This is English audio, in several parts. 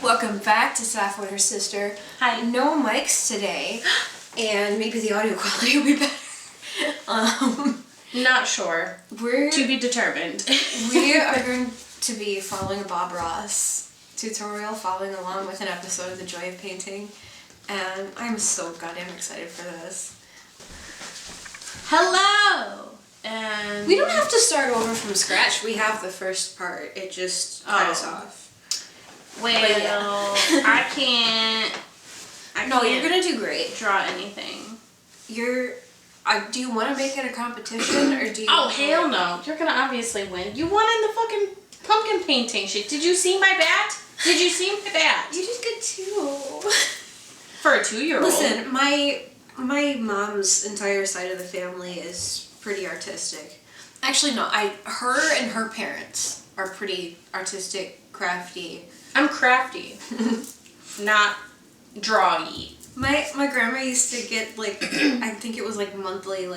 Welcome back to Sappho and her sister. Hi. No mics today, and maybe the audio quality will be better. Not sure. To be determined. We are going to be following a Bob Ross tutorial, following along with an episode of The Joy of Painting, and I'm so goddamn excited for this. Hello! And we don't have to start over from scratch. We have the first part. It just cut us off. Well, I can't. No, you're gonna do great. Draw anything. Do you want to make it a competition or do you? Oh hell no! You're gonna obviously win. You won in the fucking pumpkin painting shit. Did you see my bat? Did you see my bat? You did good too. For a 2-year-old. Listen, my mom's entire side of the family is pretty artistic. Actually, no. Her and her parents are pretty artistic, crafty. I'm crafty, not drawy. My grandma used to get I think it was monthly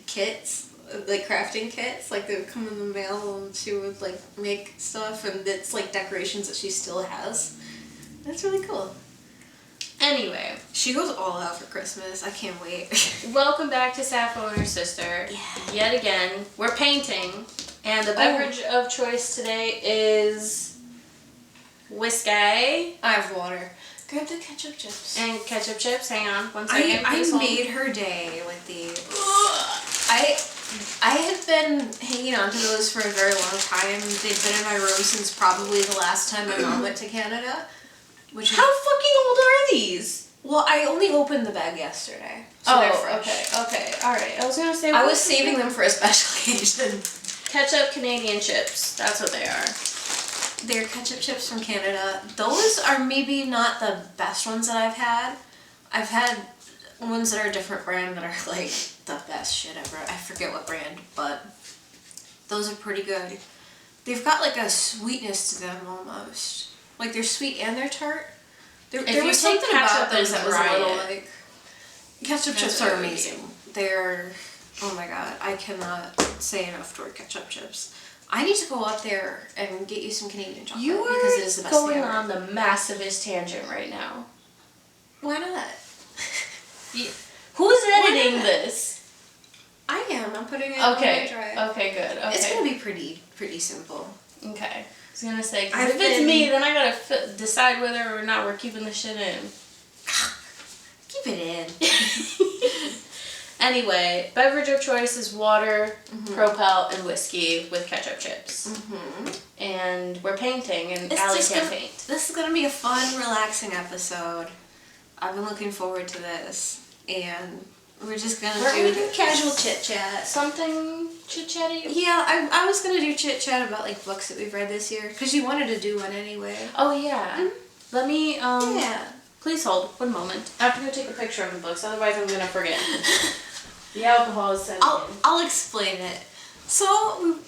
kits, crafting kits. They would come in the mail and she would make stuff, and it's decorations that she still has. That's really cool. Anyway, she goes all out for Christmas. I can't wait. Welcome back to Sappho and her sister. Yeah. Yet again, we're painting, and the beverage of choice today is whiskey. I have water. Grab the ketchup chips. And ketchup chips. Hang on, 1 second. I made her day with these. I have been hanging on to those for a very long time. They've been in my room since probably the last time my mom went to Canada. How fucking old are these? Well, I only opened the bag yesterday, so they're fresh. Okay, alright. I was gonna say... I was saving them for a special occasion. Ketchup Canadian chips. That's what they are. They're ketchup chips from Canada. Those are maybe not the best ones that I've had. I've had ones that are a different brand that are the best shit ever. I forget what brand, but those are pretty good. They've got a sweetness to them almost. They're sweet and they're tart. There was something about those that was a little ketchup chips are amazing. They're, oh my god, I cannot say enough toward ketchup chips. I need to go out there and get you some Canadian chocolate because it is the best thing ever. You are going on the massivest tangent right now. Why not? Who's editing this? I am. I'm putting it on my drive. Okay, good. Okay. It's going to be pretty simple. Okay. I was going to say, because if it's me, then I got to decide whether or not we're keeping the shit in. Keep it in. Anyway, beverage of choice is water, Propel, and whiskey with ketchup chips. And we're painting, and Allie can't paint. This is going to be a fun, relaxing episode. I've been looking forward to this, and we're just going to do casual chit-chat. Something chit-chatty? Yeah, I was going to do chit-chat about, books that we've read this year, because you wanted to do one anyway. Oh, yeah. Let me, Yeah. Please hold 1 moment. I have to go take a picture of the books, otherwise I'm going to forget. The alcohol is setting in. I'll explain it. So,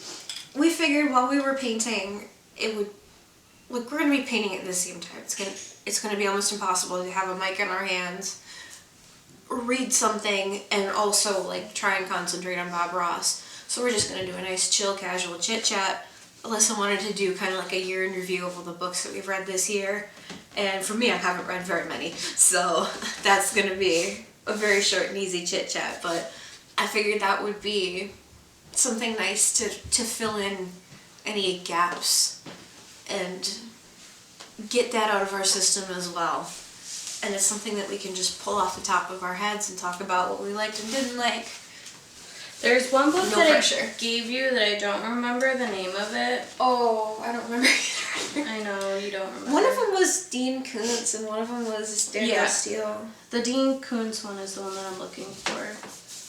we figured while we were painting, it would... we're going to be painting at the same time. It's going to be almost impossible to have a mic in our hands, read something, and also, try and concentrate on Bob Ross. So we're just going to do a nice, chill, casual chit-chat. Alyssa wanted to do kind of a year in review of all the books that we've read this year. And for me, I haven't read very many. So that's going to be a very short and easy chit-chat, but I figured that would be something nice to fill in any gaps and get that out of our system as well. And it's something that we can just pull off the top of our heads and talk about what we liked and didn't like. There's one book I gave you that I don't remember the name of it. Oh, I don't remember either. I know, you don't remember. One of them was Dean Koontz and one of them was Daniel Steele. The Dean Koontz one is the one that I'm looking for.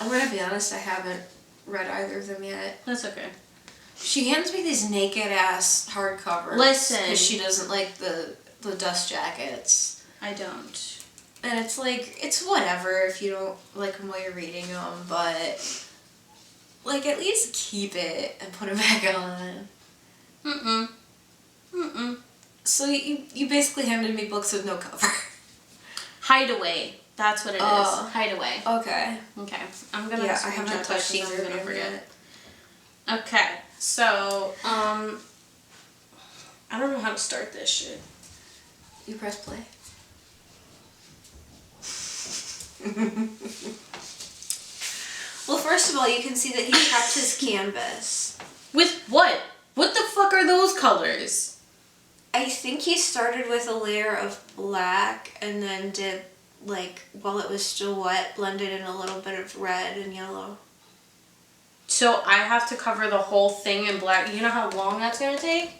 I'm going to be honest, I haven't read either of them yet. That's okay. She hands me these naked-ass hardcovers. Listen. Because she doesn't like the dust jackets. I don't. And it's it's whatever if you don't like them while you're reading them, but... at least keep it and put it back on. So you basically handed me books with no cover. Hideaway. That's what it is. Hideaway. Okay. Okay. I'm gonna. Yeah, I haven't touched either of them yet. Okay. So I don't know how to start this shit. You press play. Well, first of all, you can see that he prepped his canvas. With what? What the fuck are those colors? I think he started with a layer of black and then did, like, while it was still wet, blended in a little bit of red and yellow. So I have to cover the whole thing in black. You know how long that's gonna take?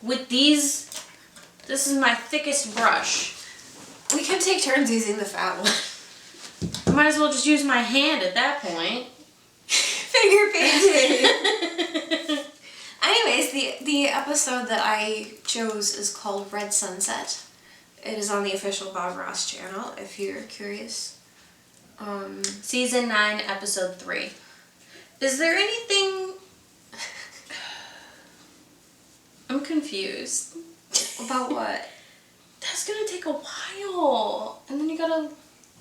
With these, this is my thickest brush. We can take turns using the fat one. I might as well just use my hand at that point. Finger painting. Anyways, the episode that I chose is called Red Sunset. It is on the official Bob Ross channel, if you're curious. Season 9, episode 3. Is there anything... I'm confused. About what? That's gonna take a while. And then you gotta...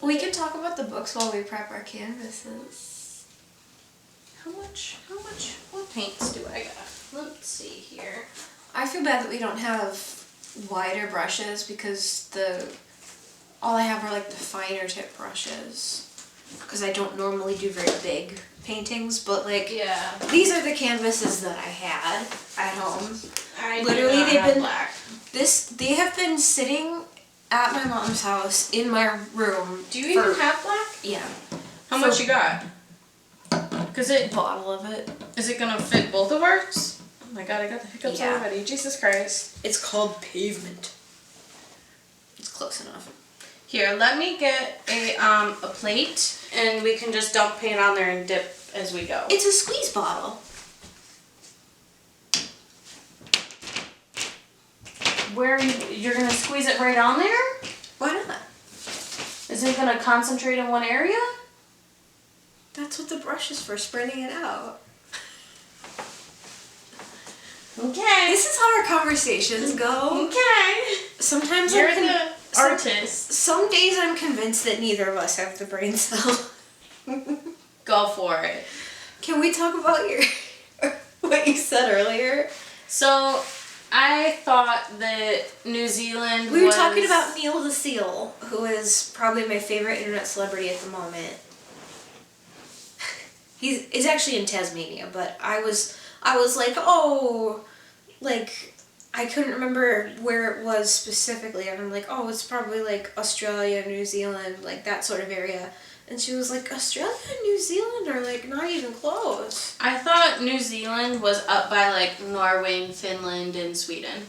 We can talk about the books while we prep our canvases. How much, what paints do I got? Let's see here. I feel bad that we don't have wider brushes because all I have are like the finer tip brushes. Because I don't normally do very big paintings, but like, yeah, these are the canvases that I had at home. I Literally, they've been black. They have been sitting at my mom's house in my room. Do you even have black? Yeah. How much you got? Cause it bottle of it. Is it gonna fit both of ours? Oh my god, I got the hiccups Yeah. already. Jesus Christ. It's called Pavement. It's close enough. Here, let me get a plate and we can just dump paint on there and dip as we go. It's a squeeze bottle. Where you're gonna squeeze it right on there? Why not? Is it gonna concentrate in one area? That's what the brush is for, spreading it out. Okay. This is how our conversations go. Okay. Sometimes You're the artist. Some days I'm convinced that neither of us have the brain cell. Go for it. Can we talk about what you said earlier? So, I thought that New Zealand We were talking about Neil the Seal, who is probably my favorite internet celebrity at the moment. He's actually in Tasmania, but I was like, oh, like, I couldn't remember where it was specifically, and I'm like, oh, it's probably like Australia, New Zealand, like that sort of area. And she was like, Australia and New Zealand are like not even close. I thought New Zealand was up by like Norway and Finland and Sweden.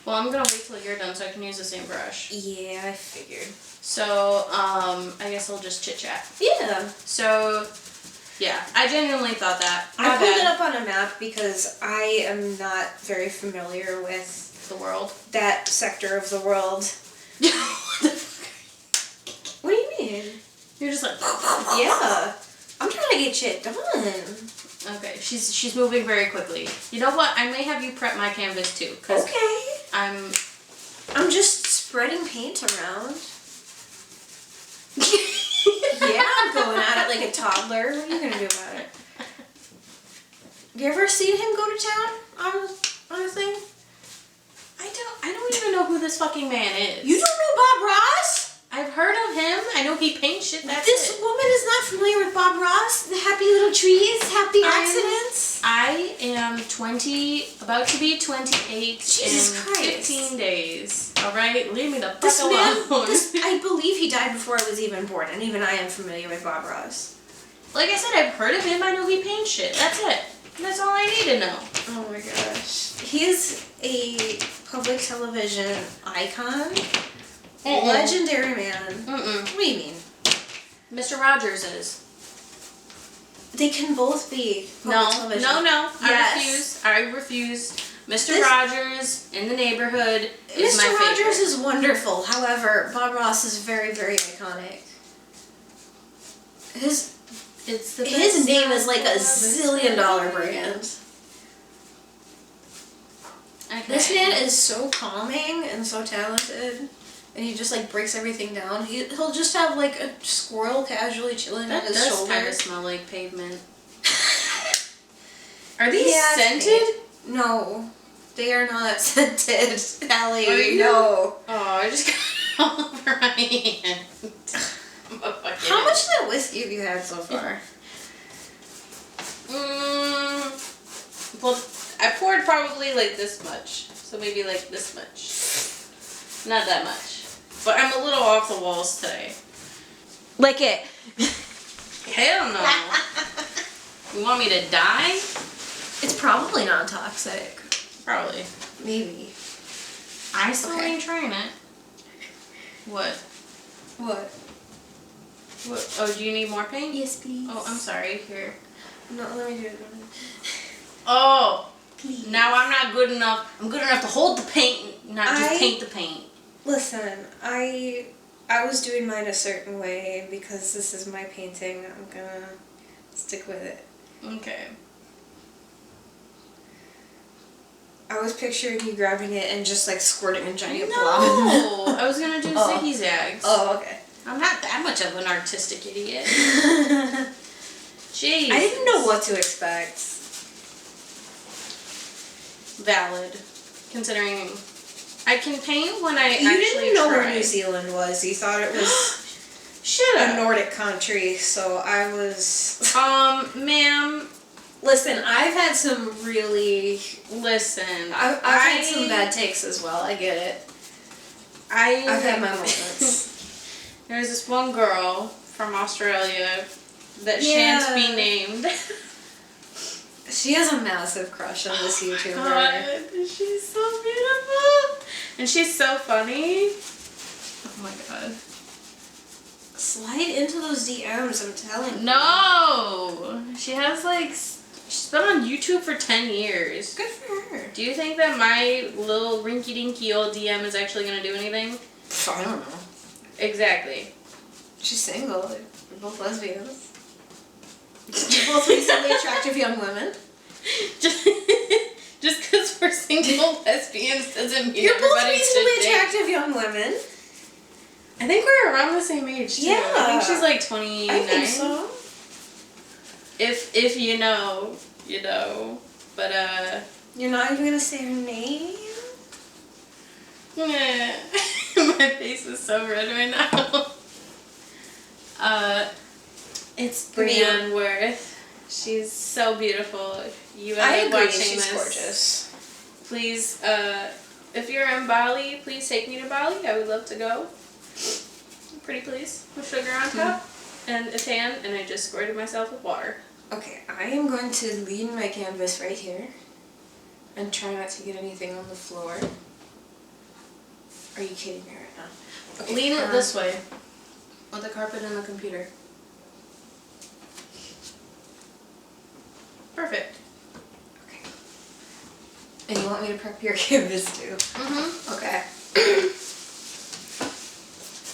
Well, I'm gonna wait till you're done so I can use the same brush. Yeah, I figured. So, I guess I'll just chit chat. Yeah. So, yeah, I genuinely thought that. I pulled it up on a map because I am not very familiar with the world. That sector of the world. What do you mean? You're just like... Yeah. I'm trying to get shit done. Okay, she's moving very quickly. You know what? I may have you prep my canvas too. Okay. I'm just spreading paint around. Yeah, I'm going at it like a toddler. What are you gonna do about it? Have you ever seen him go to town on a thing? I don't even know who this fucking man is. You don't know Bob Ross? I've heard of him. I know he paints shit. This woman is not familiar with Bob Ross. The happy little trees, happy accidents. I am 20, about to be 28 Jesus in Christ. 15 days. All right, leave me the fuck This alone. man, I believe he died before I was even born, and even I am familiar with Bob Ross. Like I said, I've heard of him. I know he paints shit. That's it. That's all I need to know. Oh my gosh. He is a public television icon. Legendary man. What do you mean? Mr. Rogers is. They can both be public television. No. Yes. I refuse. Mr. Rogers in the neighborhood is my Mr. favorite. Rogers is wonderful. However, Bob Ross is very, very iconic. His name is like a $1 zillion brand. Okay. This man is so calming and so talented. And he just like breaks everything down. He'll just have like a squirrel casually chilling on his shoulder. That does kind of smell like pavement. Are these scented? No. They are not scented, Allie. Are you? No. Oh, I just got it all over my hand. How much of that whiskey have you had so far? Well, I poured probably like this much. So maybe like this much. Not that much. But I'm a little off the walls today. Lick it. Hell no. You want me to die? It's probably not toxic. Probably. Maybe. I still ain't trying it. What? What? What? Oh, do you need more paint? Yes, please. Oh, I'm sorry. Here. No, let me do it. Oh. Please. Now I'm not good enough. I'm good enough to hold the paint, not just paint the paint. Listen, I was doing mine a certain way because this is my painting. I'm gonna stick with it. Okay. I was picturing you grabbing it and just like squirting a giant blob. No, I was gonna do ziggy zags. Oh, okay. I'm not that much of an artistic idiot. Jeez. I didn't know what to expect. Valid, considering I can paint when I You actually didn't know try. where New Zealand was. You thought it was Shut a up. Nordic country, so I was... Ma'am, Listen, I've had some really... listen. I've had some bad takes as well, I get it. I've had my moments. There's this one girl from Australia that shan't be named. She has a massive crush on this YouTuber. God, she's so beautiful. And she's so funny. Oh my god. Slide into those DMs, I'm telling you. No! She has like... She's been on YouTube for 10 years. Good for her. Do you think that my little rinky-dinky old DM is actually going to do anything? I don't know. Exactly. She's single. They're both lesbians. They're both recently attractive young women. Just because we're single lesbians doesn't mean You're both everybody recently should date. attractive young women. I think we're around the same age too. Yeah. I think she's like 29. I think so. If you know, you know. But You're not even gonna say her name? my face is so red right now. It's Brienne Worth. She's so beautiful. You end up watching she's this. gorgeous. Please, if you're in Bali, please take me to Bali. I would love to go. Pretty please. With sugar on top and a tan, and I just squirted myself with water. Okay, I am going to lean my canvas right here and try not to get anything on the floor. Are you kidding me right now? Okay, Lean it this way with the carpet and the computer. Perfect. Okay. And you want me to prep your canvas too? Mm-hmm. Okay.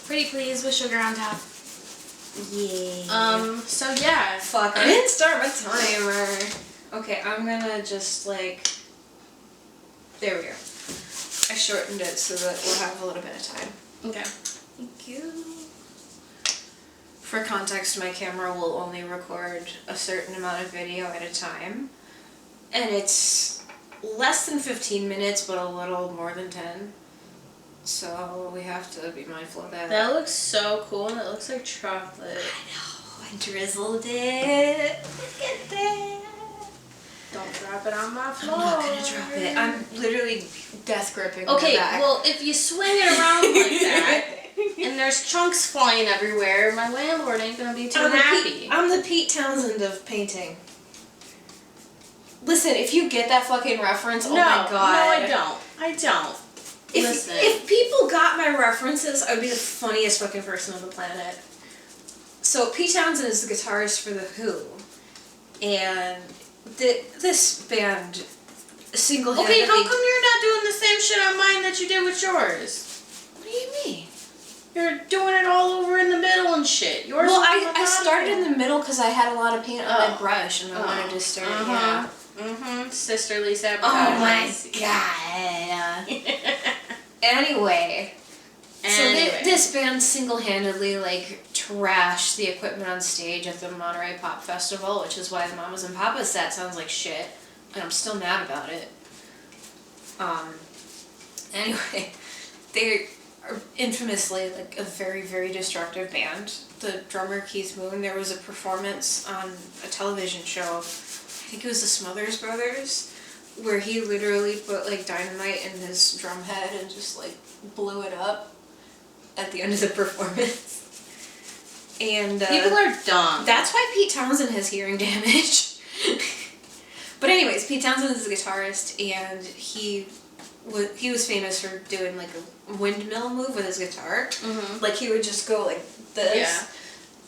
Pretty please with sugar on top. Yeah. So yeah. Fuck, I didn't start my timer. Okay, I'm gonna just like... There we go. I shortened it so that we'll have a little bit of time. Okay. Thank you. For context, my camera will only record a certain amount of video at a time. And it's less than 15 minutes, but a little more than 10. So we have to be mindful of that. That looks so cool, and it looks like chocolate. I know, I drizzled it. Look at that. Don't drop it on my floor. I'm not gonna drop it. I'm literally death gripping Okay, my back. well, if you swing it around like that, and there's chunks flying everywhere, my landlord ain't gonna be too happy. I'm the Pete Townsend of painting. Listen, if you get that fucking reference, oh my god. No, I don't. I don't. Listen. If people got my references, I would be the funniest fucking person on the planet. So, Pete Townsend is the guitarist for The Who. And this band single-handedly... Okay, how come you're not doing the same shit on mine that you did with yours? What do you mean? You're doing it all over in the middle and shit. Yours Well, was I started in the middle because I had a lot of paint on my brush and I wanted to start, yeah. Mm-hmm. Sisterly sabotage. Oh my god. Anyway. So this band single-handedly, like, trashed the equipment on stage at the Monterey Pop Festival, which is why the Mamas and Papas set sounds like shit, and I'm still mad about it. Anyway, they are infamously like a very, very destructive band. The drummer Keith Moon, there was a performance on a television show, I think it was the Smothers Brothers, where he literally put like dynamite in his drum head and just like blew it up at the end of the performance. And people are dumb. That's why Pete Townsend has hearing damage. But anyways, Pete Townsend is a guitarist, and he was famous for doing like a windmill move with his guitar. Mm-hmm. Like he would just go like this. Yeah.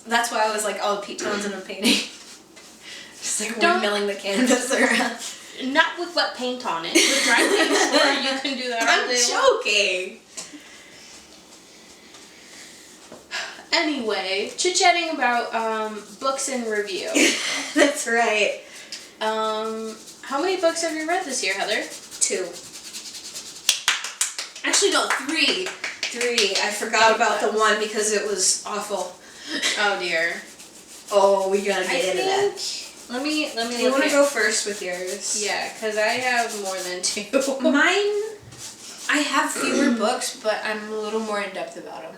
That's why I was like, oh, Pete Townsend and painting. Just like windmilling the canvas around. Not with wet paint on it. With dry paint, or you can do that all day long. I'm joking. Anyway, chit-chatting about books and review. That's right. How many books have you read this year, Heather? 2. Actually, no, 3. 3. I forgot about the one because it was awful. Oh dear. Oh, we gotta get into that. Let me. Do you want to go first with yours? Yeah, because I have more than 2. Mine, I have fewer books, but I'm a little more in depth about them.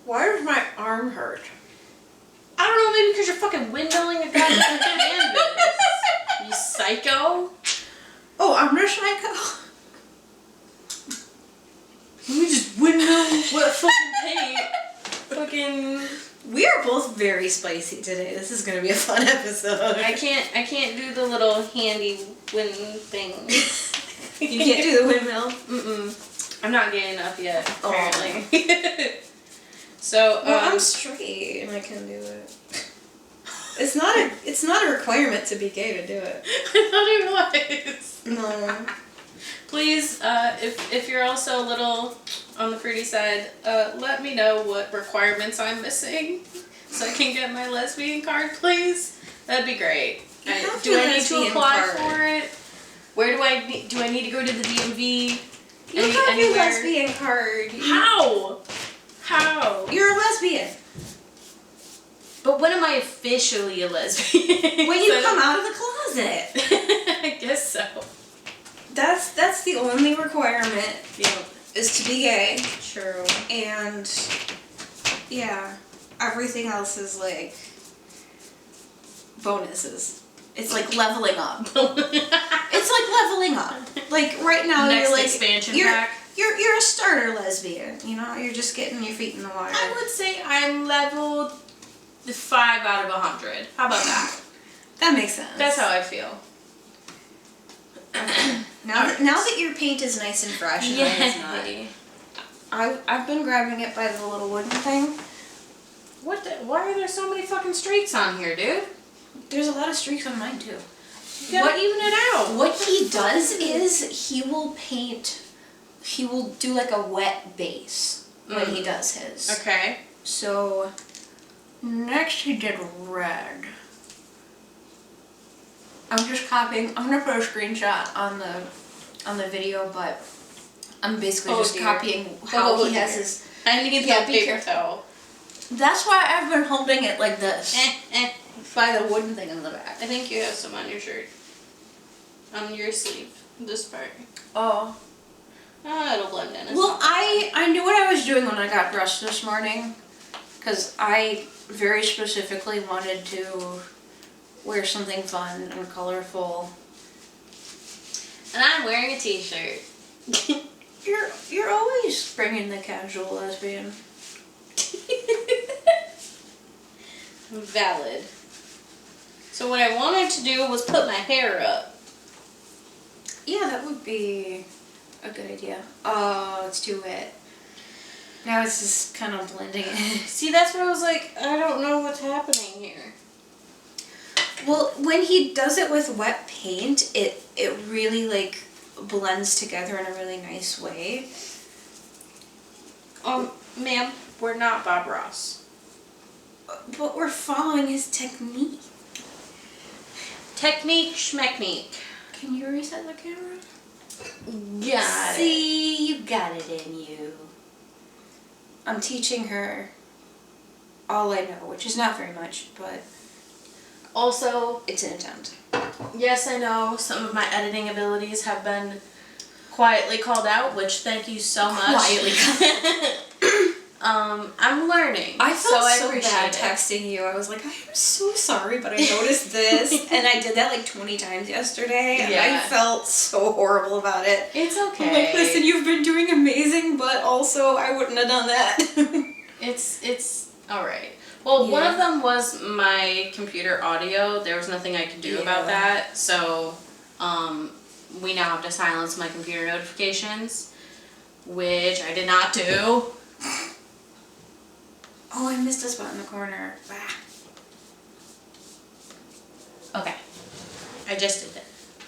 Why does my arm hurt? I don't know, maybe because you're fucking windmilling a goddamn canvas. You psycho. Oh, I'm a psycho. Let me just windmill with fucking paint. Fucking. We are both very spicy today. This is gonna be a fun episode. I can't do the little handy wind thing. You can't do the windmill? Mm-mm. I'm not getting enough yet, apparently. Oh. So, well, I'm straight and I can do it. It's not a requirement to be gay to do it. I thought it was. No. Please, if you're also a little on the fruity side, let me know what requirements I'm missing so I can get my lesbian card, please. That'd be great. Do I need to apply for it? Where do I need to go to the DMV? You have your lesbian card. How? How? You're a lesbian. But when am I officially a lesbian? When you come out of the closet. I guess so. That's the only requirement. Yeah. Is to be gay. True. And yeah, everything else is like bonuses. It's like leveling up. It's like leveling up. Like right now Next you're like expansion pack. You're a starter lesbian, you know? You're just getting your feet in the water. I would say I'm leveled 5 out of 100. How about that? That makes sense. That's how I feel. Now that your paint is nice and fresh and mine is not. I've been grabbing it by the little wooden thing. Why are there so many fucking streaks on here, dude? There's a lot of streaks on mine too. You gotta even it out. What he does is he will do like a wet base when he does his. Okay. So next he did red. I'm just copying. I'm gonna put a screenshot on the video, but I'm basically just copying how he has his. I need that paper towel. That's why I've been holding it like this. By the wooden thing on the back. I think you have some on your shirt. On your sleeve. This part. Oh. It'll blend in. Well, I knew what I was doing when I got dressed this morning, because I very specifically wanted to wear something fun and colorful. And I'm wearing a t-shirt. You're always bringing the casual lesbian. Valid. So what I wanted to do was put my hair up. Yeah, that would be a good idea. Oh, it's too wet. Now it's just kind of blending in. See, that's what I was like, I don't know what's happening here. Well, when he does it with wet paint, it really like blends together in a really nice way. Ma'am, we're not Bob Ross. But we're following his technique. Technique schmecknique. Can you reset the camera? Got it. See, you got it in you. I'm teaching her all I know, which is not very much, but also, it's an attempt. Yes, I know some of my editing abilities have been quietly called out, which thank you so much. Quietly. I'm learning. I felt so appreciate bad it. texting you. I was like, I am so sorry, but I noticed this. And I did that like 20 times yesterday. And I felt so horrible about it. It's okay. I'm like, listen, you've been doing amazing, but also I wouldn't have done that. It's alright. Well, one of them was my computer audio. There was nothing I could do about that. So, we now have to silence my computer notifications, which I did not do. Oh, I missed a spot in the corner. Ah. Okay. I just did it.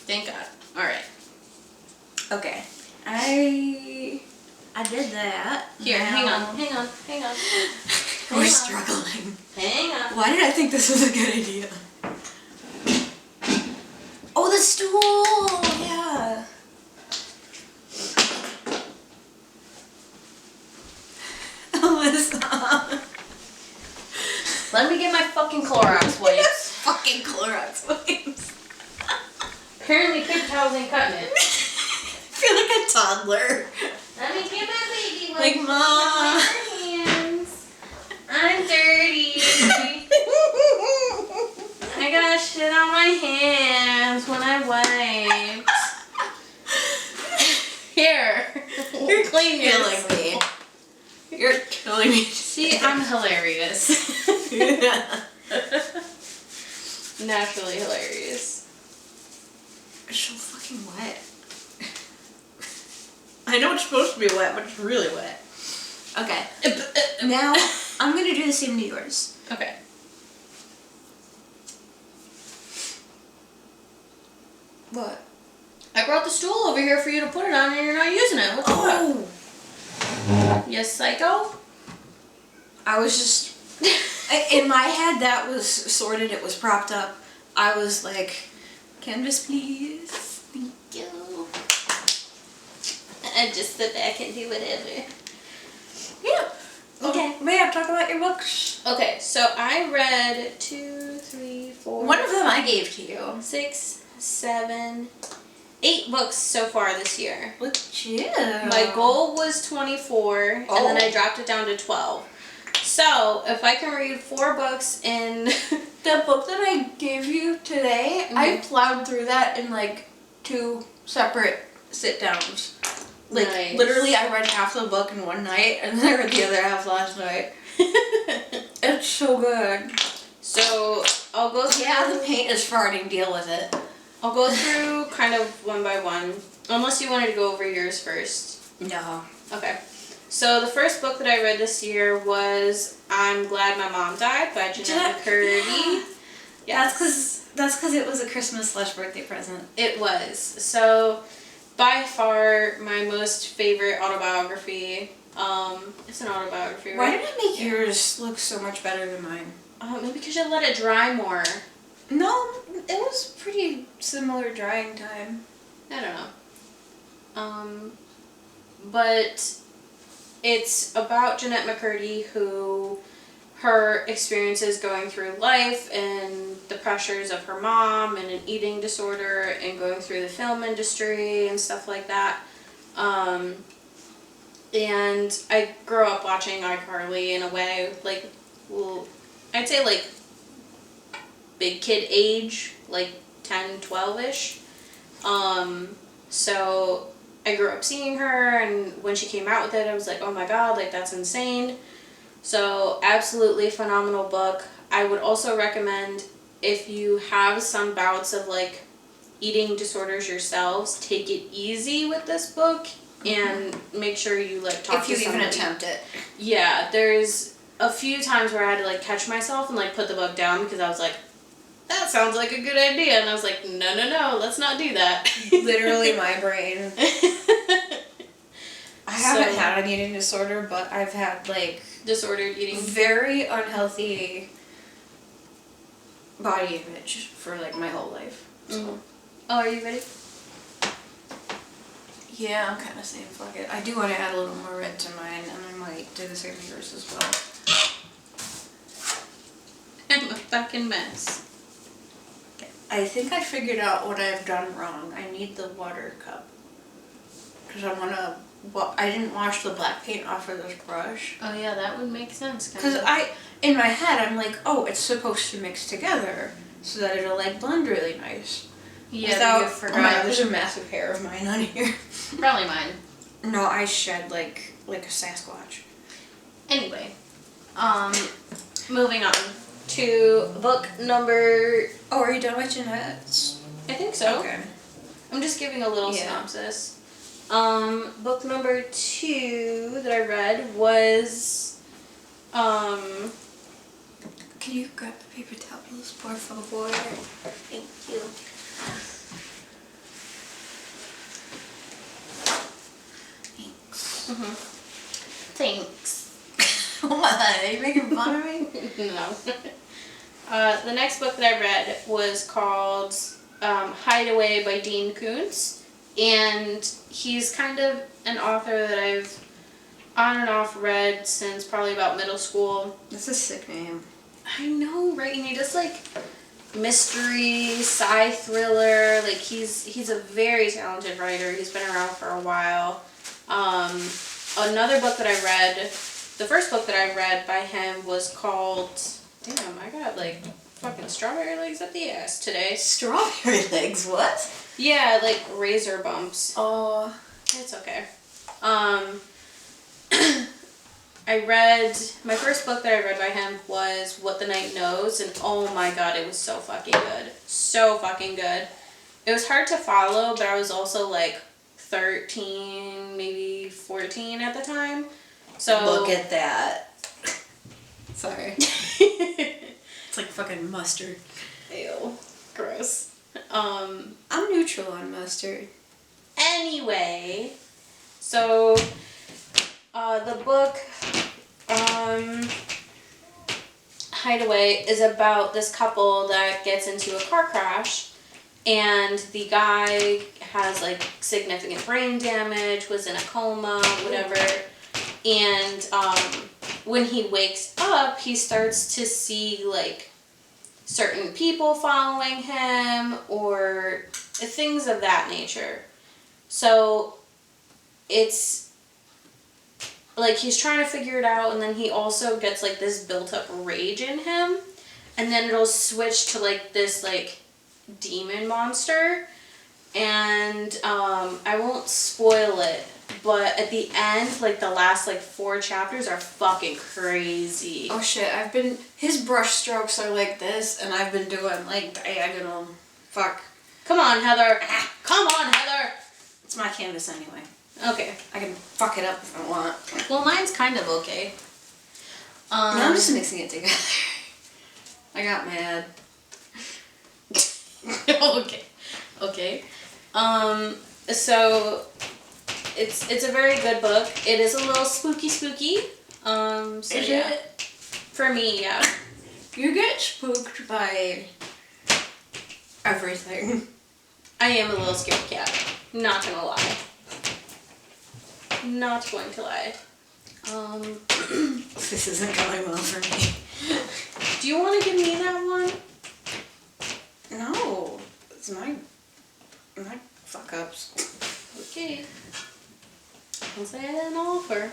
Thank God. Alright. Okay. I did that. Here, hang on. We're struggling. Hang on. Why did I think this was a good idea? Oh, the stool! Yeah. Alyssa. Let me get my fucking Clorox wipes. Fucking Clorox wipes. Apparently paper towels ain't cutting it. I feel like a toddler. Let me get my baby wipes. Like, Mom. Hands. I'm dirty. I got shit on my hands when I wiped. Here. You're clean killing me. You're killing me. See, I'm hilarious. Naturally hilarious. It's so fucking wet. I know it's supposed to be wet, but it's really wet. Okay. Now, I'm gonna do the same to yours. Okay. What? I brought the stool over here for you to put it on and you're not using it. What the fuck? Yes, psycho? I was just... in my head, that was sorted. It was propped up. I was like, canvas, please. Thank you. I just sit back and do whatever. Yeah. Okay. Ma'am, talk about your books. Okay, so I read 2, 3, 4... One of them I gave to you. 6, 7, 8 books so far this year. Look at you. My goal was 24, and then I dropped it down to 12. So, if I can read 4 books in... The book that I gave you today, I plowed through that in like 2 separate sit-downs. Like, literally, I read half the book in one night, and then I read the other half last night. It's so good. So, I'll go through... Yeah, the paint is farting, deal with it. I'll go through kind of one by one. Unless you wanted to go over yours first. No. Okay. So, the first book that I read this year was I'm Glad My Mom Died by Jeanette McCurdy. Yeah. That's because it was a Christmas/birthday present. It was. So, by far my most favorite autobiography. It's an autobiography, right? Why did I make yours look so much better than mine? Maybe because you let it dry more. No, it was pretty similar drying time. I don't know. But it's about Jeanette McCurdy, who her experiences going through life and the pressures of her mom and an eating disorder and going through the film industry and stuff like that. And I grew up watching iCarly in a way, like, well, I'd say like big kid age, like 10, 12-ish. So I grew up seeing her, and when she came out with it, I was like, oh my god, like, that's insane. So, absolutely phenomenal book. I would also recommend, if you have some bouts of, like, eating disorders yourselves, take it easy with this book, and make sure you, like, talk to somebody. If you even attempt it. Yeah, there's a few times where I had to, like, catch myself and, like, put the book down, because I was like, that sounds like a good idea. And I was like, no, let's not do that. Literally my brain. I haven't had an eating disorder, but I've had, like... Disordered eating. Very unhealthy body image for, like, my whole life. So. Mm-hmm. Oh, are you ready? Yeah, I'm kind of saying fuck it. I do want to add a little more red to mine, and I might do the same to yours as well. I'm a fucking mess. Okay. I think I figured out what I've done wrong. I need the water cup. Because I want to... Well, I didn't wash the black paint off of this brush. Oh yeah, that would make sense. Because in my head, I'm like, oh, it's supposed to mix together so that it'll like blend really nice. Yeah, Without, you forgot. oh my god, there's a massive hair of mine on here. Probably mine. No, I shed like a Sasquatch. Anyway, moving on to book number... Oh, are you done with Jeanette's? I think so. Okay. I'm just giving a little synopsis. Book number 2 that I read was, Can you grab the paper towels, por favor? Thank you. Thanks. Thanks. What? Are you making fun of me? No. The next book that I read was called Hideaway by Dean Koontz. And he's kind of an author that I've on and off read since probably about middle school. That's a sick name. I know, right? And he does like mystery, sci thriller. Like he's a very talented writer. He's been around for a while. Another book that I read, the first book that I read by him was called, damn, I got like fucking strawberry legs up the ass today. Strawberry legs, what? Yeah, like razor bumps. Oh. It's okay. I read, my first book that I read by him was What the Night Knows, and oh my god, it was so fucking good. So fucking good. It was hard to follow, but I was also like 13, maybe 14 at the time. So look at that. Sorry. It's like fucking mustard. Ew. Gross. I'm neutral on mustard. Anyway, so the book Hideaway is about this couple that gets into a car crash, and the guy has like significant brain damage, was in a coma, whatever, and when he wakes up, he starts to see like certain people following him or things of that nature. So it's like he's trying to figure it out, and then he also gets like this built up rage in him, and then it'll switch to like this like demon monster, and I won't spoil it, but at the end, like the last like 4 chapters are fucking crazy. Oh shit, his brush strokes are like this, and I've been doing like diagonal. Fuck. Come on, Heather. Come on, Heather. It's my canvas anyway. Okay. I can fuck it up if I want. Well, mine's kind of okay. No, I'm just mixing it together. I got mad. Okay. Okay. So it's a very good book. It is a little spooky. So Is yeah. it? For me, yeah. You get spooked by everything. I am a little scared cat. Not gonna lie. Not going to lie. This isn't going well for me. Do you want to give me that one? No. It's my fuck ups. Okay. I'll say I didn't offer.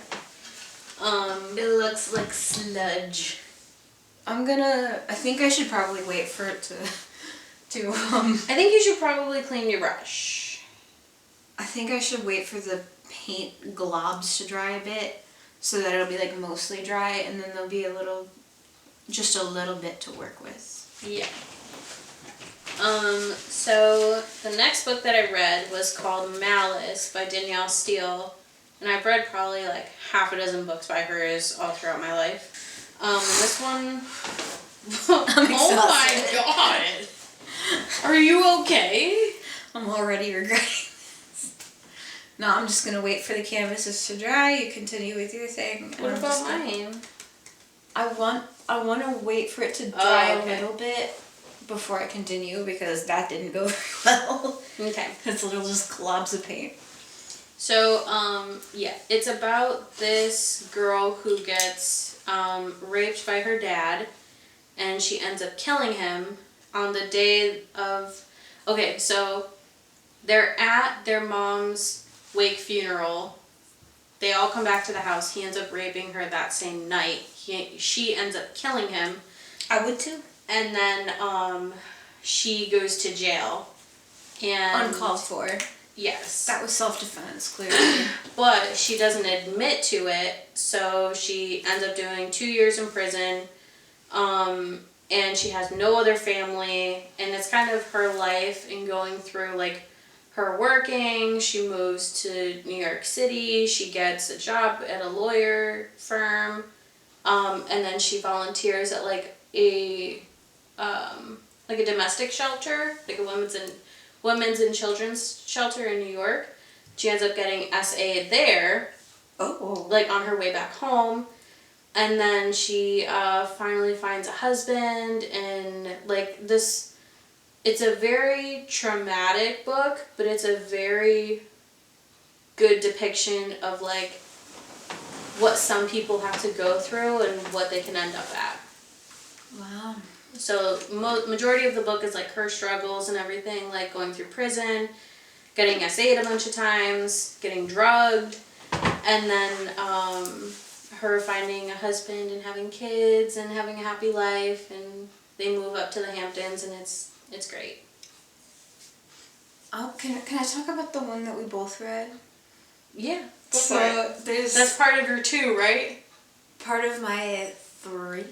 It looks like sludge. I think I should probably wait for it to I think you should probably clean your brush. I think I should wait for the paint globs to dry a bit so that it'll be like mostly dry, and then there'll be just a little bit to work with. Yeah. So the next book that I read was called Malice by Danielle Steele, and I've read probably like half a dozen books by hers all throughout my life. This one, oh my god, are you okay? I'm already regretting this. No, I'm just gonna wait for the canvases to dry. You continue with your thing. What about mine? I want to wait for it to dry a little bit before I continue, because that didn't go very well. Okay. It's little just globs of paint. So, yeah, it's about this girl who gets raped by her dad, and she ends up killing him, on the day of... Okay, so they're at their mom's wake funeral. They all come back to the house. He ends up raping her that same night. She ends up killing him. I would too. And then she goes to jail. And Uncalled for. Yes. That was self-defense, clearly. But she doesn't admit to it, so she ends up doing 2 years in prison. And she has no other family, and it's kind of her life and going through, like, her working. She moves to New York City. She gets a job at a lawyer firm, and then she volunteers at, like, a domestic shelter, like a women's and children's shelter in New York. She ends up getting SA'd there, like, on her way back home. And then she finally finds a husband, and, like, this, it's a very traumatic book, but it's a very good depiction of, like, what some people have to go through and what they can end up at. Wow. So, majority of the book is, like, her struggles and everything, like, going through prison, getting SA'd a bunch of times, getting drugged, and then, her finding a husband and having kids and having a happy life, and they move up to the Hamptons, and it's great. Oh, can I talk about the one that we both read? Yeah, go So for it. there's That's part of your 2, right? part of my 3.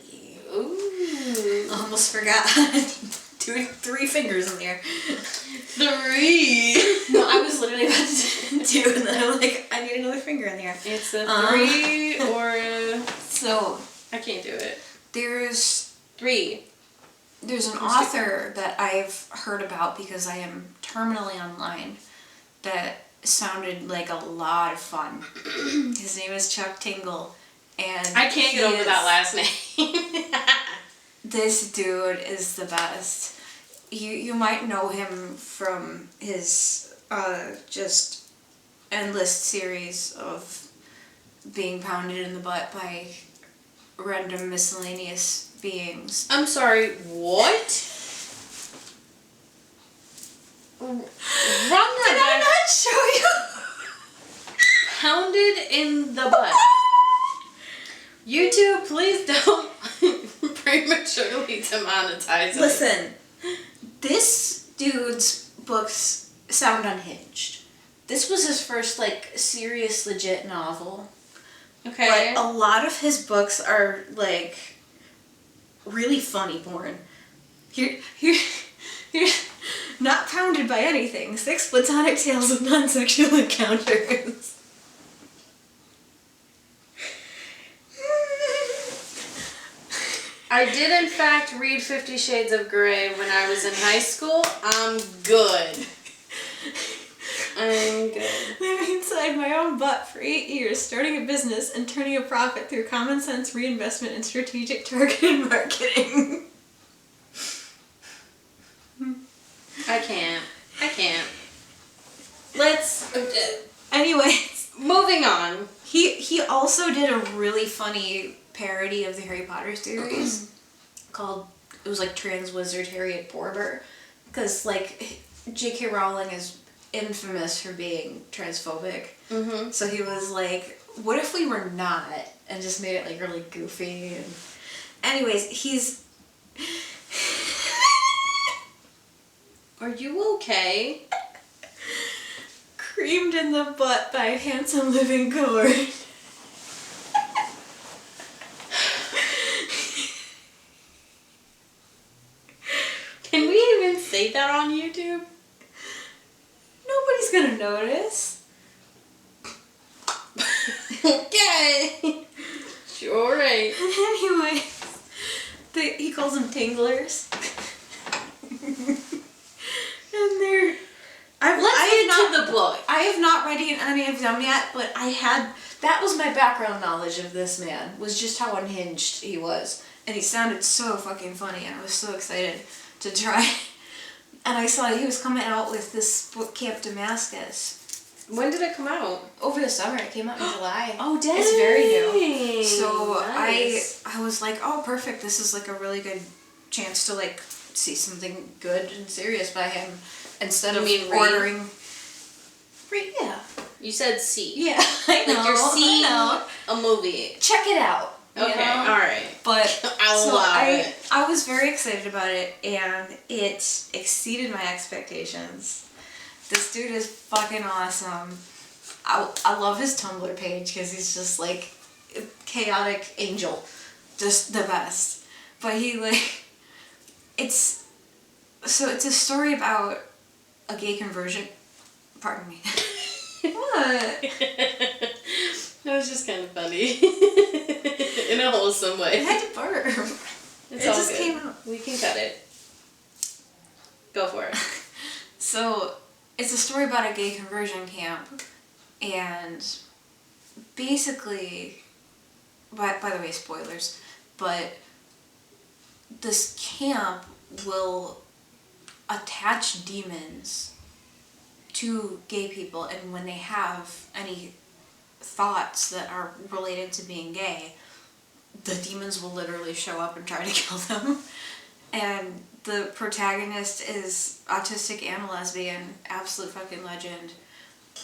Ooh. I almost forgot. Doing 3 fingers in the air. 3. No, I was literally about to do, and then I'm like, I need another finger in the air. It's a 3 or a... So I can't do it. there's 3. There's an author that I've heard about because I am terminally online that sounded like a lot of fun. His name is Chuck Tingle, and I can't get over that last name. This dude is the best. You might know him from his just endless series of being pounded in the butt by random miscellaneous beings. I'm sorry, what? Run that Did I back. not show you? Pounded in the butt. YouTube, please don't prematurely demonetize it. Listen, this dude's books sound unhinged. This was his first, like, serious, legit novel. Okay. But a lot of his books are, like, really funny porn. Here, not pounded by anything. 6 platonic tales of non-sexual encounters. I did in fact read 50 Shades of Grey when I was in high school. I'm good. I'm good. Living inside my own butt for 8 years, starting a business and turning a profit through common sense reinvestment and strategic targeted marketing. I can't. Let's... Anyways, moving on. he also did a really funny parody of the Harry Potter series called, it was like Trans Wizard Harriet Borber, because, like, J.K. Rowling is infamous for being transphobic. Mm-hmm. So he was like, what if we were not? And just made it, like, really goofy. And anyways, he's... Are you okay? creamed in the butt by a handsome living gourd. Can we even say that on YouTube? Nobody's gonna notice. Okay. Sure, right. Anyway, he calls them tinglers. And they're... Let's get to the book. I have not read any of them yet, but that was my background knowledge of this man, was just how unhinged he was. And he sounded so fucking funny, and I was so excited to try. And I saw he was coming out with this book, Camp Damascus. When did it come out? Over the summer. It came out in July. Oh, dang. It's very new. So nice. I was like, oh, perfect. This is, like, a really good chance to, like, see something good and serious by him instead You of mean read? ordering. Read, yeah. You said see. Yeah, I know. Like you're seeing I know. a movie. Check it out. You Okay, know? alright. But I'll allow it. I was very excited about it, and it exceeded my expectations. This dude is fucking awesome. I love his Tumblr page because he's just like a chaotic angel, just the best. But he like, it's a story about a gay conversion. Pardon me. What? That was just kind of funny. In a wholesome way. I had to burp. It's it all just good. came out. We can cut it. Go for it. So, it's a story about a gay conversion camp, and basically, by the way, spoilers, but this camp will attach demons to gay people, and when they have any thoughts that are related to being gay, the demons will literally show up and try to kill them. And the protagonist is autistic and a lesbian, absolute fucking legend.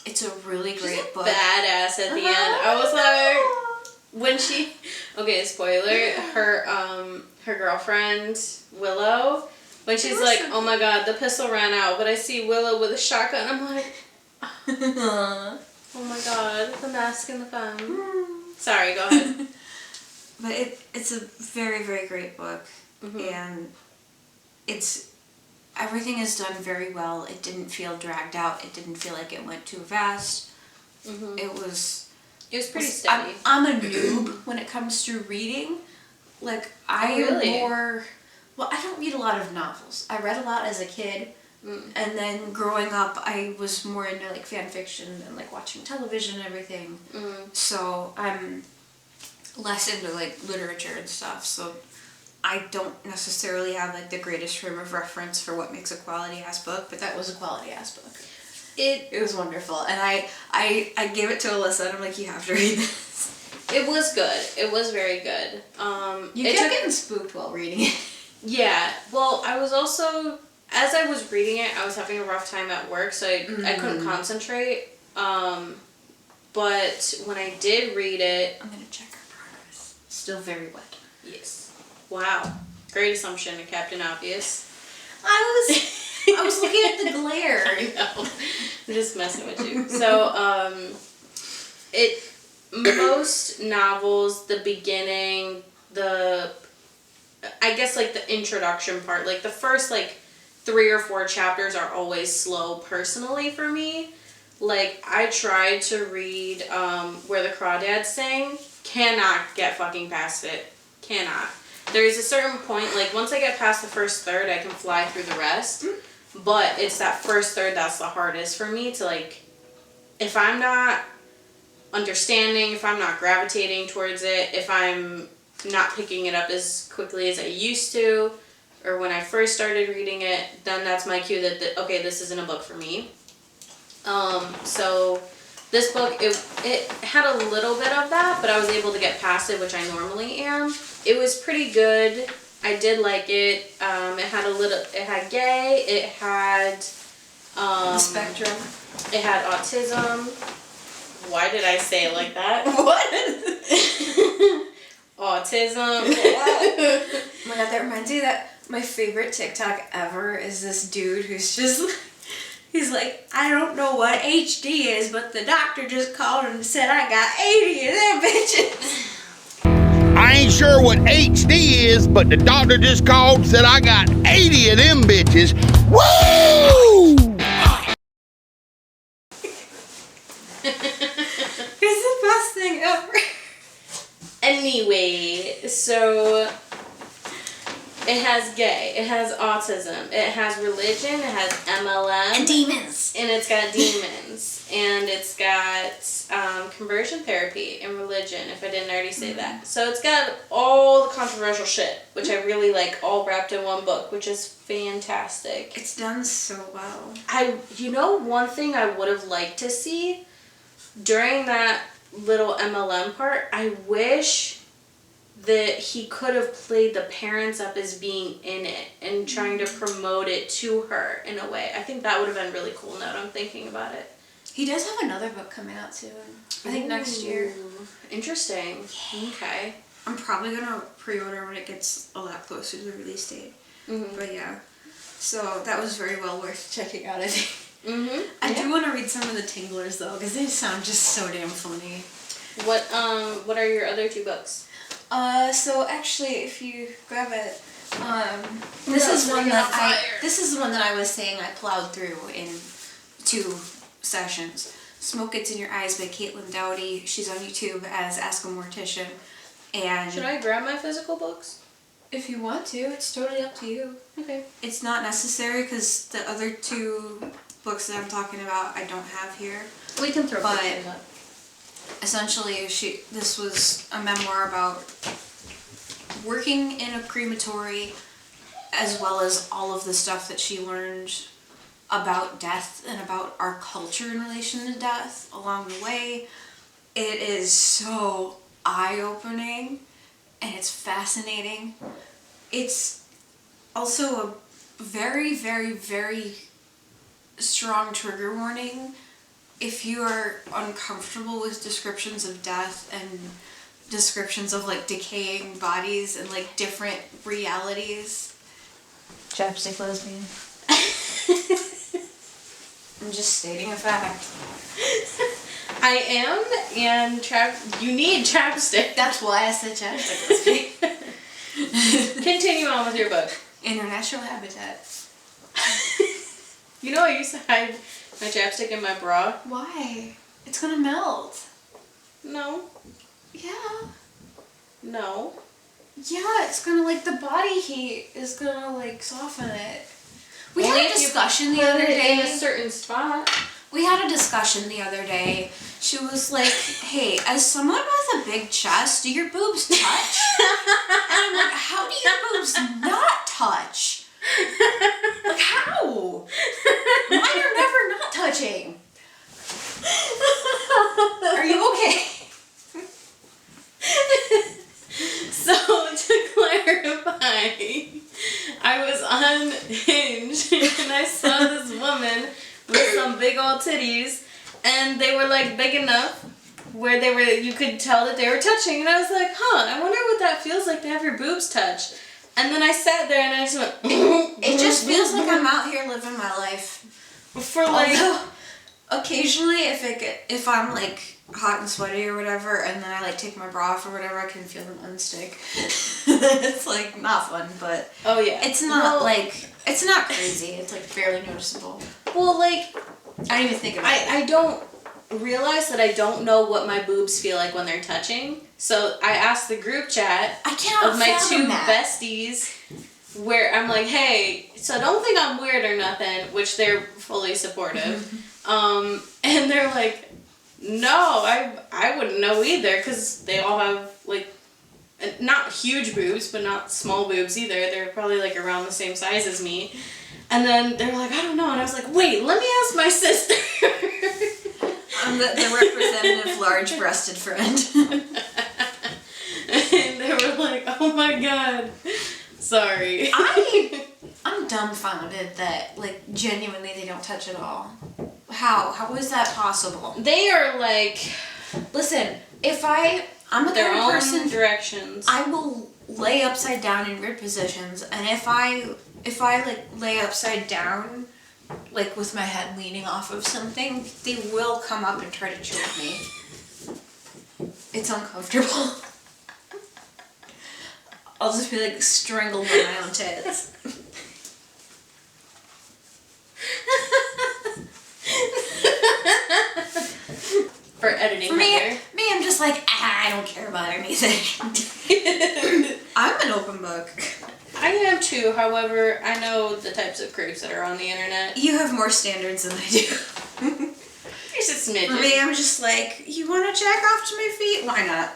It's a really great book. Badass at the end. I was like, when she, okay, spoiler, her girlfriend Willow, when she's like, oh my god, the pistol ran out, but I see Willow with a shotgun, I'm like, oh my god, the mask and the femme. Sorry, go ahead. But it's a very, very great book, and everything is done very well. It didn't feel dragged out. It didn't feel like it went too fast. It was pretty steady. I'm a noob when it comes to reading. Like, I don't read a lot of novels. I read a lot as a kid, and then growing up, I was more into, like, fan fiction and, like, watching television and everything. So, I'm less into, like, literature and stuff, so I don't necessarily have, like, the greatest frame of reference for what makes a quality-ass book, but that was a quality-ass book. It was wonderful, and I gave it to Alyssa, and I'm like, you have to read this. It was good. It was very good. You kept getting spooked while reading it. Yeah. Well, I was also, as I was reading it, I was having a rough time at work, so I couldn't concentrate. But when I did read it... I'm going to check our progress. Still very wet. Yes. Wow. Great assumption, Captain Obvious. I was looking at the glare. I know. I'm just messing with you. So, most novels, the beginning, I guess, like, the introduction part, like, the first, like, 3 or 4 chapters are always slow personally for me. Like, I tried to read Where the Crawdads Sing. Cannot get fucking past it. Cannot. There's a certain point, like, once I get past the first third, I can fly through the rest. But it's that first third that's the hardest for me to, like, if I'm not understanding, if I'm not gravitating towards it, if I'm not picking it up as quickly as I used to, or when I first started reading it, then that's my cue that, okay, this isn't a book for me. So this book, it had a little bit of that, but I was able to get past it, which I normally am. It was pretty good. I did like it. It had gay, it had, the spectrum. It had autism. Why did I say it like that? What? Autism. Oh my god, that reminds me that my favorite TikTok ever is this dude who's just, he's like, I don't know what HD is, but the doctor just called and said I got 80 of them bitches. I ain't sure what HD is, but the doctor just called and said I got 80 of them bitches. Woo! It's the best thing ever. Anyway, so it has gay, it has autism, it has religion, it has MLM. And demons. And it's got demons. And it's got conversion therapy and religion, if I didn't already say that. So it's got all the controversial shit, which I really like, all wrapped in one book, which is fantastic. It's done so well. One thing I would have liked to see during that little MLM part, I wish that he could have played the parents up as being in it and trying to promote it to her in a way. I think that would have been really cool now that I'm thinking about it. He does have another book coming out soon. I think next year. Interesting. Okay. I'm probably gonna pre-order when it gets a lot closer to the release date. But yeah. So that was very well worth checking out, I think. I do want to read some of the Tinglers though, because they sound just so damn funny. What are your other 2 books? So actually, if you grab it, this is one that I was saying I plowed through in 2 sessions. Smoke Gets in Your Eyes by Caitlin Dowdy. She's on YouTube as Ask a Mortician. And should I grab my physical books? If you want to, it's totally up to you. Okay. It's not necessary because the other 2 books that I'm talking about I don't have here. We can throw pictures up. Essentially, this was a memoir about working in a crematory, as well as all of the stuff that she learned about death and about our culture in relation to death along the way. It is so eye-opening and it's fascinating. It's also a very, very, very strong trigger warning if you are uncomfortable with descriptions of death and descriptions of like decaying bodies and like different realities. Chapstick lesbian. I'm just stating a fact. I am, and you need chapstick. That's why I said chapstick lesbian. Continue on with your book. International Habitat. You know, I used to hide my chapstick in my bra. Why? It's gonna melt. No. Yeah. No. Yeah, it's gonna like the body heat is gonna like soften it. We Only had a if you discussion the put other it in a day. certain spot. We had a discussion the other day. She was like, "Hey, as someone with a big chest, do your boobs touch?" And I'm like, "How do your boobs not touch? Like how? Mine are never not touching. Are you okay?" So, to clarify, I was on Hinge and I saw this woman with some big old titties, and they were like big enough where you could tell that they were touching, and I was like, I wonder what that feels like to have your boobs touch. And then I sat there and I just went, It just feels like I'm out here living my life. for like, Although, occasionally, if I'm like hot and sweaty or whatever, and then I like take my bra off or whatever, I can feel them unstick. It's like not fun, but oh yeah, it's not it's not crazy. It's like barely noticeable. well, like, I don't even think about it. I don't realize that I don't know what my boobs feel like when they're touching. So I asked the group chat I cannot of my fathom 2 that. besties where I'm like, hey, so don't think I'm weird or nothing, which they're fully supportive. And they're like, no, I wouldn't know either, because they all have like not huge boobs, but not small boobs either. They're probably like around the same size as me. And then they were like, I don't know. And I was like, wait, let me ask my sister. I'm the representative large-breasted friend. And they were like, oh my god. Sorry. I'm dumbfounded that like genuinely they don't touch at all. How is that possible? They are like Listen, I'm the their kind of own person, directions. I will lay upside down in weird positions, and if I like lay upside down, like with my head leaning off of something, they will come up and try to choke me. It's uncomfortable. I'll just be like strangled by my own tits. For editing. For me, Heather. I'm just like, I don't care about anything. I'm an open book. I am too, however, I know the types of creeps that are on the internet. You have more standards than I do. There's a smidgen. For me, I'm just like, you want to jack off to my feet? Why not?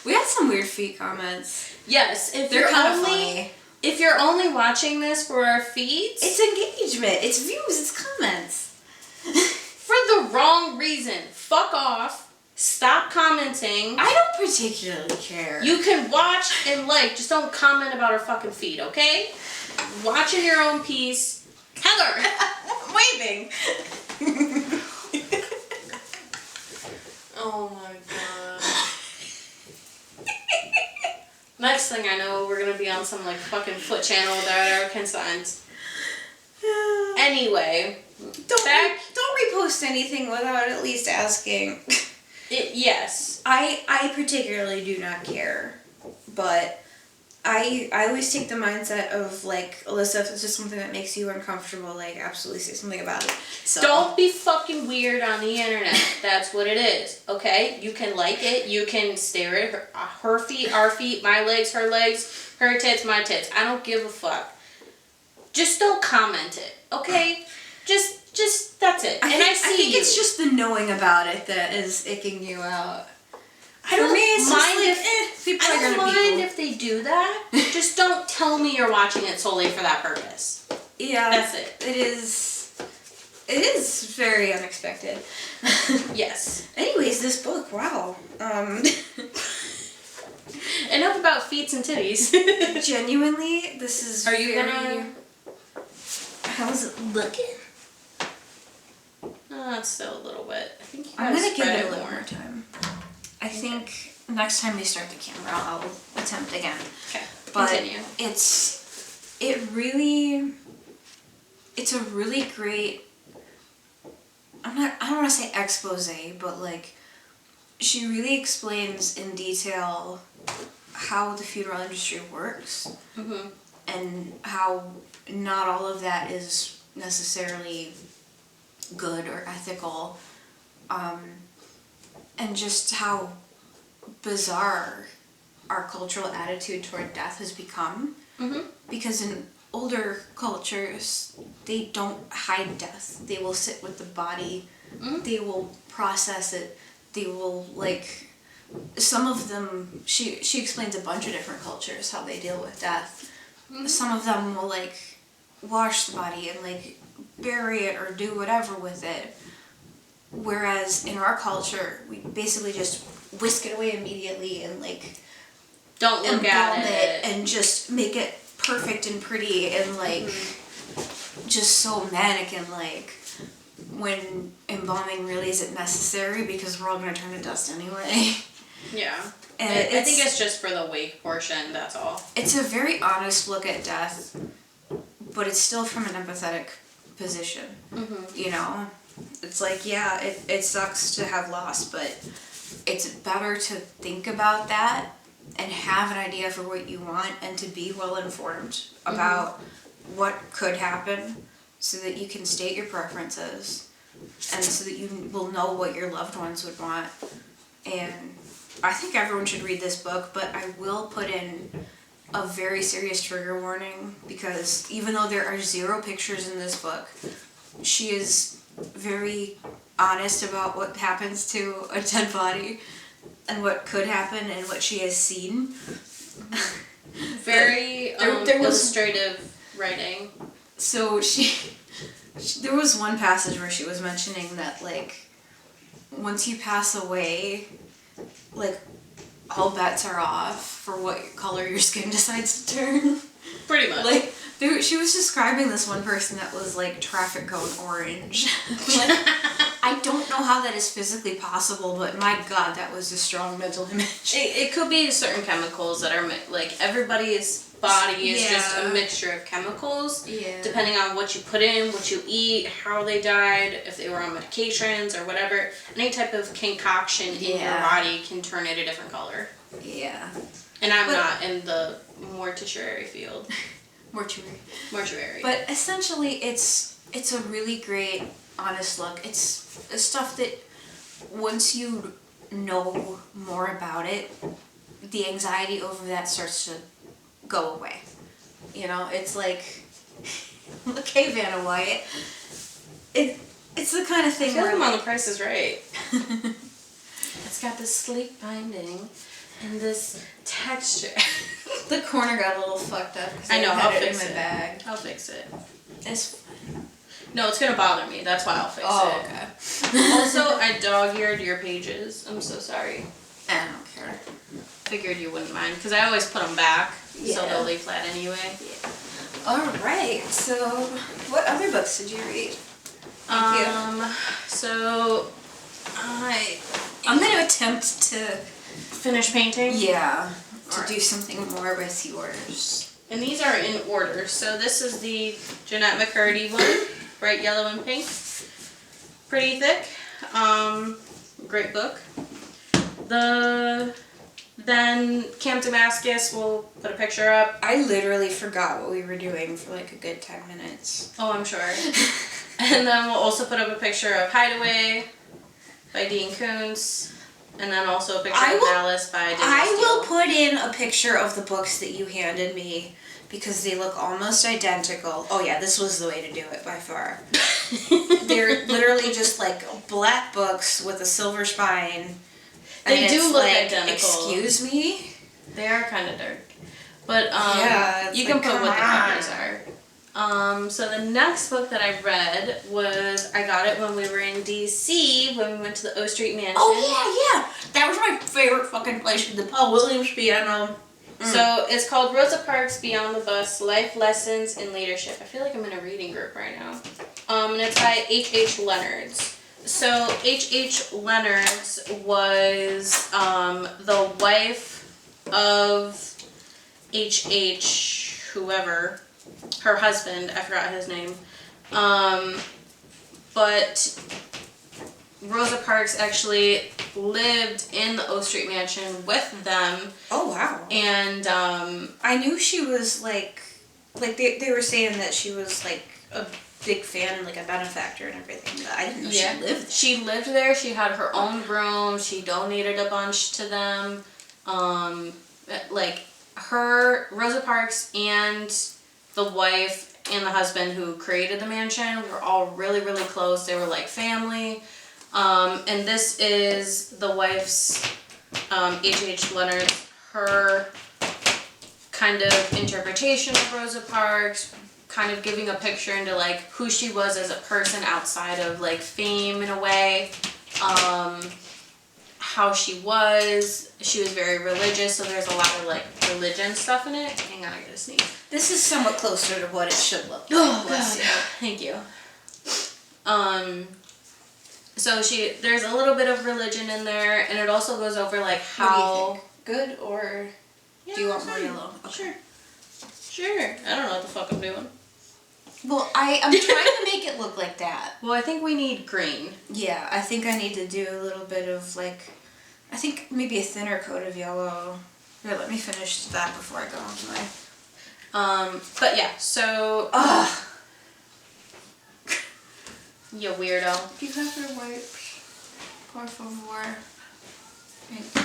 We had some weird feet comments. Yes, if They're you're kind of only funny. if you're only watching this for our feeds, It's engagement. It's views. It's comments. for the wrong reason. Fuck off. Stop commenting. I don't particularly care. You can watch and like, just don't comment about our fucking feed, okay? Watch in your own peace. Heather! waving. Oh my god. Next thing I know, we're gonna be on some like fucking foot channel without our consent. Anyway, Don't repost anything without at least asking. Yes. I particularly do not care, but I always take the mindset of like, Alyssa, if it's just something that makes you uncomfortable, like absolutely say something about it. So Don't be fucking weird on the internet. That's what it is, okay? You can like it. You can stare at her feet, our feet, my legs, her tits, my tits. I don't give a fuck. Just don't comment it, okay? Just that's it. I think it's just the knowing about it that is icking you out. I don't mind people. if they do that. Just don't tell me you're watching it solely for that purpose. Yeah, That's it. It is very unexpected. Yes. Anyways, this book, wow. Enough about feet and titties. Genuinely, this is. Are you gonna? How's it looking? It's still a little bit. I think you I'm gonna give spread it a little more time. I think next time we start the camera, I'll attempt again. Okay. But Continue. it's a really great. I don't want to say expose, but like, she really explains in detail how the funeral industry works, and how not all of that is necessarily good or ethical, and just how bizarre our cultural attitude toward death has become. Because in older cultures, they don't hide death. They will sit with the body. They will process it. They will, like, some of them, she explains a bunch of different cultures how they deal with death. Some of them will, like, wash the body and, like, bury it or do whatever with it. Whereas in our culture, we basically just whisk it away immediately and, like, don't look at it and just make it perfect and pretty and, like, just so manic, and, like, when embalming really isn't necessary because we're all going to turn to dust anyway. Yeah. And I think it's just for the wake portion, that's all. It's a very honest look at death, but it's still from an empathetic position. You know? It's like, yeah, it sucks to have loss, but it's better to think about that and have an idea for what you want and to be well informed about what could happen so that you can state your preferences and so that you will know what your loved ones would want. And I think everyone should read this book, but I will put in a very serious trigger warning, because even though there are 0 pictures in this book, she is very honest about what happens to a dead body and what could happen and what she has seen. Very there was illustrative writing. So there was one passage where she was mentioning that, like, once you pass away, like, all bets are off for what color your skin decides to turn. Pretty much. Like, she was describing this one person that was, like, traffic cone orange. Like, I don't know how that is physically possible, but my God, that was a strong mental image. It could be certain chemicals that are, like, everybody's body is just a mixture of chemicals. Yeah. Depending on what you put in, what you eat, how they died, if they were on medications or whatever. Any type of concoction in your body can turn it a different color. Yeah. And I'm not in the mortuary field. Mortuary. But essentially, it's a really great, honest look. It's stuff that once you know more about it, the anxiety over that starts to go away. You know, it's like, okay, Vanna White. It's the kind of thing I feel where I'm on The Price is Right. It's got this sleek binding and this texture. the corner got a little fucked up. I know, I'll fix it in my bag. I'll fix it. It's fine. No, it's gonna bother me. That's why I'll fix it. Oh, okay. Also, I dog-eared your pages. I'm so sorry. I don't care. care. Figured you wouldn't mind, because I always put them back, so Yeah. they'll lay flat anyway. Alright, so what other books did you read? Thank you. So I'm going to attempt to, finish painting. to Alright. do something more with yours. And these are in order. So this is the Jeanette McCurdy one, bright yellow and pink. Pretty thick. Great book. Then Camp Damascus, we'll put a picture up. I literally forgot what we were doing for like a good 10 minutes. Oh, I'm sure. And then we'll also put up a picture of Hideaway by Dean Koontz. And then also a picture of Malice by Daniel I will Steele. put in a picture of the books that you handed me because they look almost identical. Oh yeah, this was the way to do it by far. They're literally just like black books with a silver spine. They And do it's look like, identical. Excuse me? They are kind of dark. But Yeah, it's you can like, put come what the on. covers are. So the next book that I read was, I got it when we were in DC, when we went to the O Street Mansion. Oh yeah. That was my favorite fucking place, the Paul Williams piano. So it's called Rosa Parks Beyond the Bus, Life Lessons in Leadership. I feel like I'm in a reading group right now. And it's by H.H. Leonards. So H.H. Leonards was the wife of H.H. whoever, her husband, I forgot his name. But Rosa Parks actually lived in the O Street Mansion with them. Oh wow. And I knew she was like they were saying that she was like a big fan, like a benefactor and everything, but I didn't know she lived there. She lived there. She had her own room. She donated a bunch to them. Like Rosa Parks and the wife and the husband who created the mansion were all really, really close. They were like family. And this is the wife's, H.H. Leonard, her kind of interpretation of Rosa Parks, kind of giving a picture into like who she was as a person outside of like fame in a way, how she was very religious, so there's a lot of like religion stuff in it. Hang on, I gotta sneeze. This is somewhat closer to what it should look like. Oh bless God, you. thank you. So there's a little bit of religion in there, and it also goes over like how. What do you think? Good or do you want more fine. yellow? Okay. Sure. I don't know what the fuck I'm doing. Well, I'm trying to make it look like that. Well, I think we need green. Yeah, I think I need to do a little bit of like, I think maybe a thinner coat of yellow. Here, let me finish that before I go on to my. But yeah, so. Ugh. You weirdo. Do you have your wipes? Por favor. Thank you.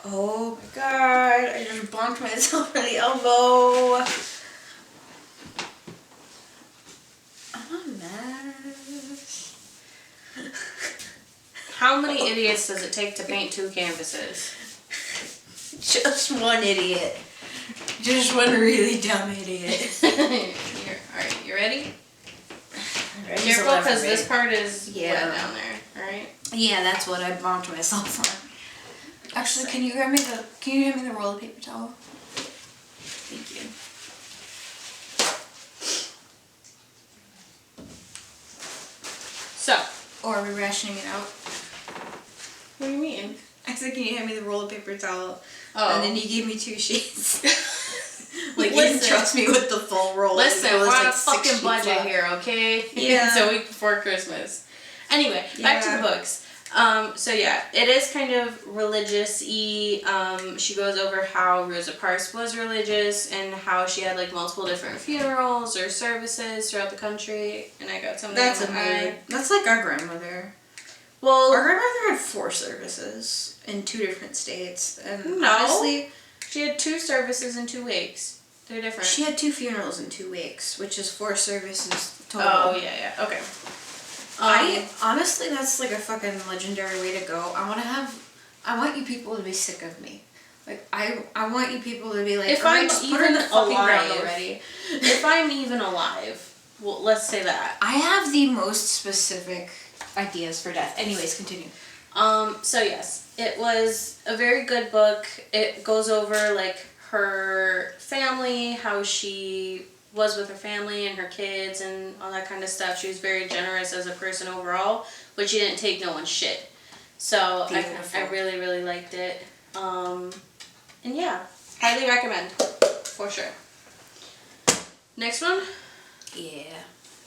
Oh my god, I just bonked myself in the elbow. I'm a mess. How many idiots does it take to paint 2 canvases? Just one idiot. Just one really dumb idiot. Alright, you ready? Careful, because this part is wet down there. Alright? Yeah, that's what I bonked myself on. Actually, can you hand me the roll of paper towel? Thank you. So. Or are we rationing it out? What do you mean? I said, can you hand me the roll of paper towel? Oh. And then you gave me 2 sheets. Like, you Listen. didn't trust me with the full roll. Listen, It was we're on like a 6 fucking sheets budget long. here, okay? Yeah. It's a week before Christmas. Anyway, back to the books. So yeah, it is kind of religious-y. She goes over how Rosa Parks was religious and how she had like multiple different funerals or services throughout the country. And I got something That's on my eye. amazing. That's like our grandmother. Well, Our grandmother had 4 services in 2 different states. And No. honestly, she had 2 services and 2 wakes. They're different. she had 2 funerals and 2 wakes, which is 4 services total. Oh, yeah, okay. Honestly, that's like a fucking legendary way to go. I want you people to be sick of me. Like, I want you people to be like, If alright, I'm just put her in the even fucking ground alive. already. If I'm even alive, well, let's say that. I have the most specific ideas for death. Anyways, continue. So yes, it was a very good book. It goes over like her family, how she was with her family and her kids and all that kind of stuff. She was very generous as a person overall, but she didn't take no one's shit. So I really, really liked it. And yeah, highly recommend, for sure. Next one? Yeah.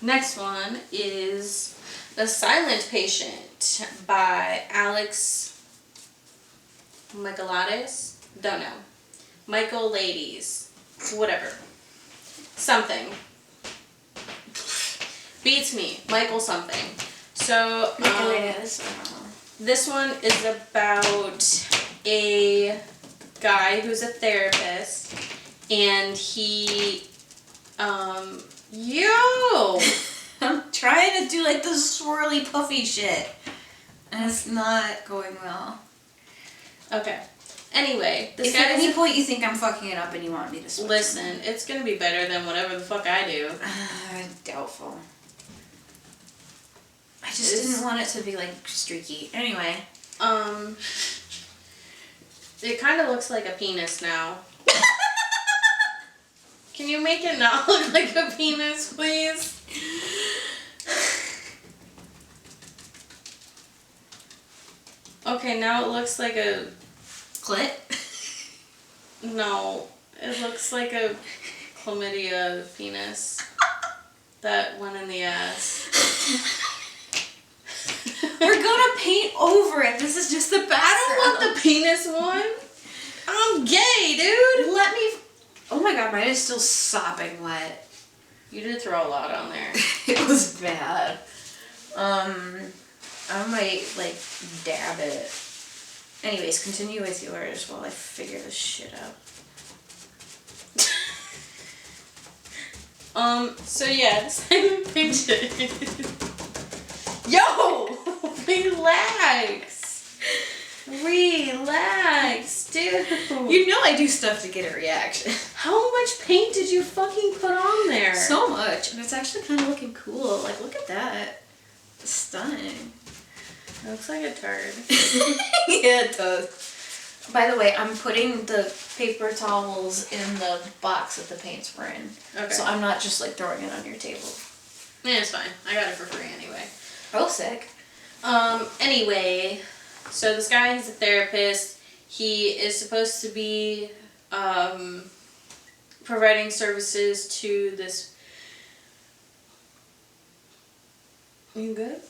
Next one is The Silent Patient by Alex Michaelides. Don't know. Michael Ladies. Whatever. Something. Beats me. Michael something. So, this one is about a guy who's a therapist, and he, yo! I'm trying to do like the swirly puffy shit. And it's not going well. Okay. Anyway, this If guy at any point you think I'm fucking it up and you want me to switch. Listen, it's gonna be better than whatever the fuck I do. Doubtful. I just didn't want it to be like streaky. Anyway. It kind of looks like a penis now. Can you make it not look like a penis, please? Okay, now it looks like a... Clit? No, it looks like a chlamydia penis that went in the ass. We're gonna paint over it. This is just the background. I don't want the penis one. I'm gay, dude. Let me... Oh my god, mine is still sopping wet. You did throw a lot on there. It was bad. I might, like, dab it. Anyways, continue with yours while I figure this shit out. So yeah, the Silent Patient. Yo! Relax! Relax, dude. You know I do stuff to get a reaction. How much paint did you fucking put on there? So much. And it's actually kind of looking cool. Like, look at that. It's stunning. It looks like a turd. Yeah, it does. By the way, I'm putting the paper towels in the box that the paints were in. Okay. So I'm not just, like, throwing it on your table. Yeah, it's fine. I got it for free anyway. Oh, sick. Anyway, so this guy, he's a therapist. He is supposed to be, providing services to this... You good?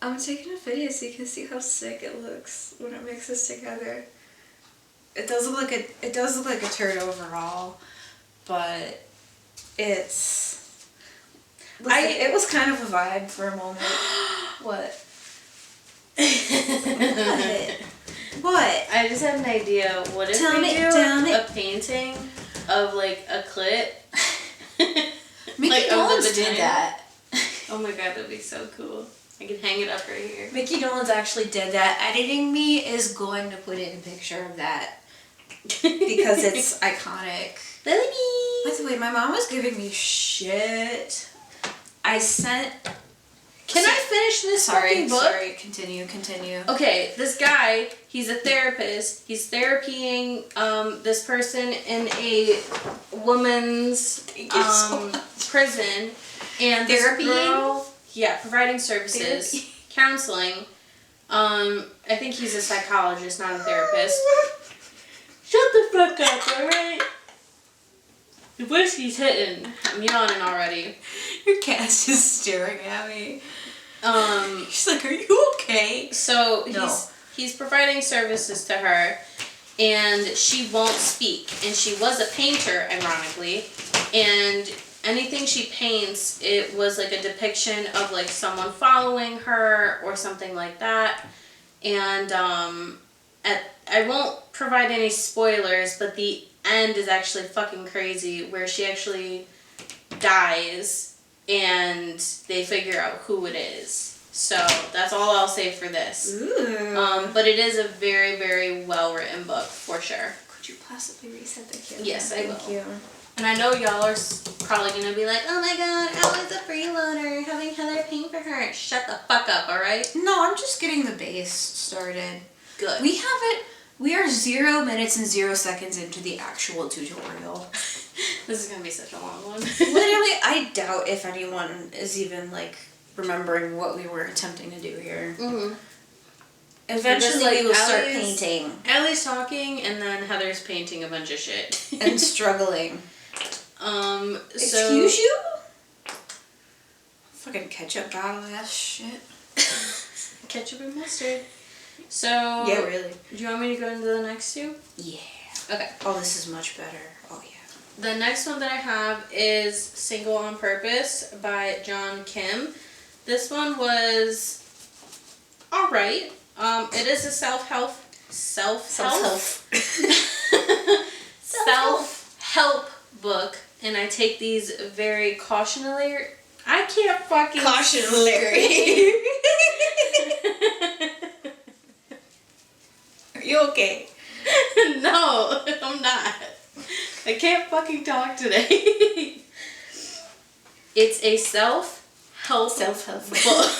I'm taking a video so you can see how sick it looks when it mixes together. It does look like a turd overall, but it's... it was kind of a vibe for a moment. What? What? I just had an idea. What if we do a painting of like a clit? Mickey like, Dolenz did that. Oh my god, that'd be so cool. I can hang it up right here. Mickey Dolenz actually did that. Editing me is going to put in a picture of that because it's iconic. By the way, my mom was giving me shit. I sent... Can I finish this fucking book? Sorry, continue. Okay, this guy, he's a therapist. He's therapying this person in a woman's prison. And this girl, providing services, counseling. I think he's a psychologist, not a therapist. Shut the fuck up, alright? The whiskey's hitting. I'm yawning already. Your cat's just staring at me. She's like, are you okay? So No. he's providing services to her, and she won't speak. And she was a painter, ironically, and anything she paints, it was like a depiction of like someone following her or something like that. And I won't provide any spoilers, but the end is actually fucking crazy, where she actually dies and they figure out who it is. So that's all I'll say for this. Ooh. But it is a very, very well written book for sure. Could you possibly reset the camera? Yes, I will. Thank you. And I know y'all are probably gonna be like, oh my god, Ella's a freeloader having Heather paint for her grandparent, shut the fuck up, alright? No, I'm just getting the base started. Good. We are 0 minutes and 0 seconds into the actual tutorial. This is gonna be such a long one. Literally, I doubt if anyone is even, like, remembering what we were attempting to do here. Mm-hmm. Eventually, Like, we will start Ellie's- painting. Ellie's talking, and then Heather's painting a bunch of shit. And struggling. Excuse you? Fucking ketchup bottle ass shit. Ketchup and mustard. So... Yeah, really. Do you want me to go into the next two? Yeah. Okay. Oh, this is much better. Oh, yeah. The next one that I have is Single on Purpose by John Kim. This one was alright. It is a self-help book, and I take these very cautionally. I can't fucking Cautionary. Are you okay? No, I'm not. I can't fucking talk today. It's a self-help book.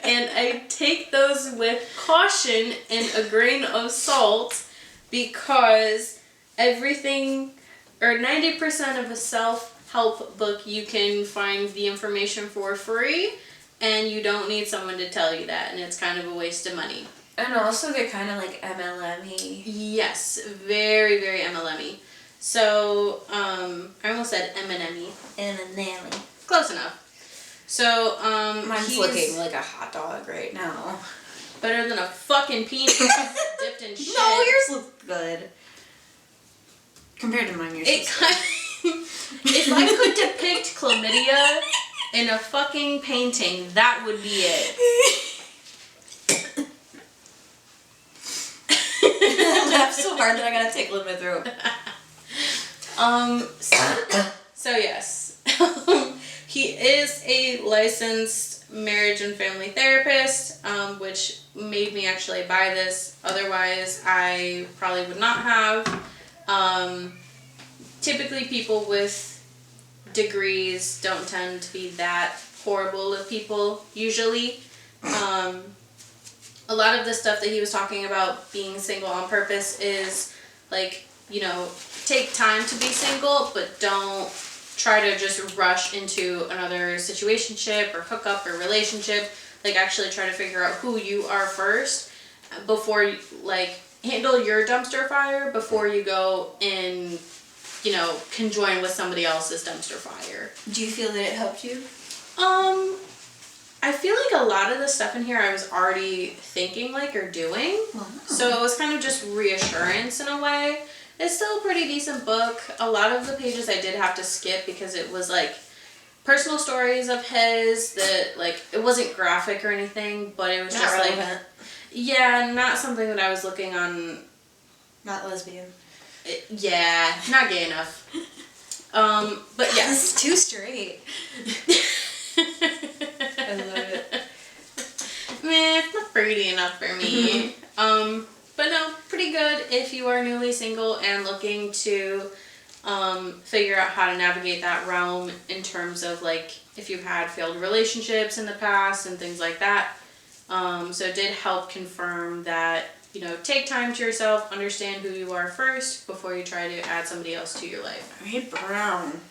And I take those with caution and a grain of salt because everything, or 90% of a self-help book, you can find the information for free, and you don't need someone to tell you that, and it's kind of a waste of money. And also, they're kind of like MLM-y. Yes, very, very MLM-y. So, I almost said M&M-y. M&M-y. Close enough. So, Mine's he's looking like a hot dog right now. better than a fucking penis dipped in shit. No, yours look good. Compared to mine, yours It looks kind if I could depict chlamydia in a fucking painting, that would be it. I laughed so hard that I got a tickle in my throat. So yes. He is a licensed marriage and family therapist, which made me actually buy this. Otherwise, I probably would not have. Typically, people with degrees don't tend to be that horrible of people, usually. A lot of the stuff that he was talking about being single on purpose is, like, you know, take time to be single, but don't try to just rush into another situationship or hookup or relationship. Like, actually try to figure out who you are first before you, like, handle your dumpster fire before you go and, you know, conjoin with somebody else's dumpster fire. Do you feel that it helped you? I feel like a lot of the stuff in here I was already thinking like or doing. Wow. So it was kind of just reassurance in a way. It's still a pretty decent book. A lot of the pages I did have to skip because it was like personal stories of his that, like, it wasn't graphic or anything, but it was Not just relevant. like, yeah, not something that I was looking on. Not lesbian. Yeah, not gay enough. But yeah. This is too straight. I love it. Meh, it's not fruity enough for me. But no, pretty good if you are newly single and looking to figure out how to navigate that realm in terms of, like, if you've had failed relationships in the past and things like that. So it did help confirm that, you know, take time to yourself, understand who you are first before you try to add somebody else to your life. I hate brown.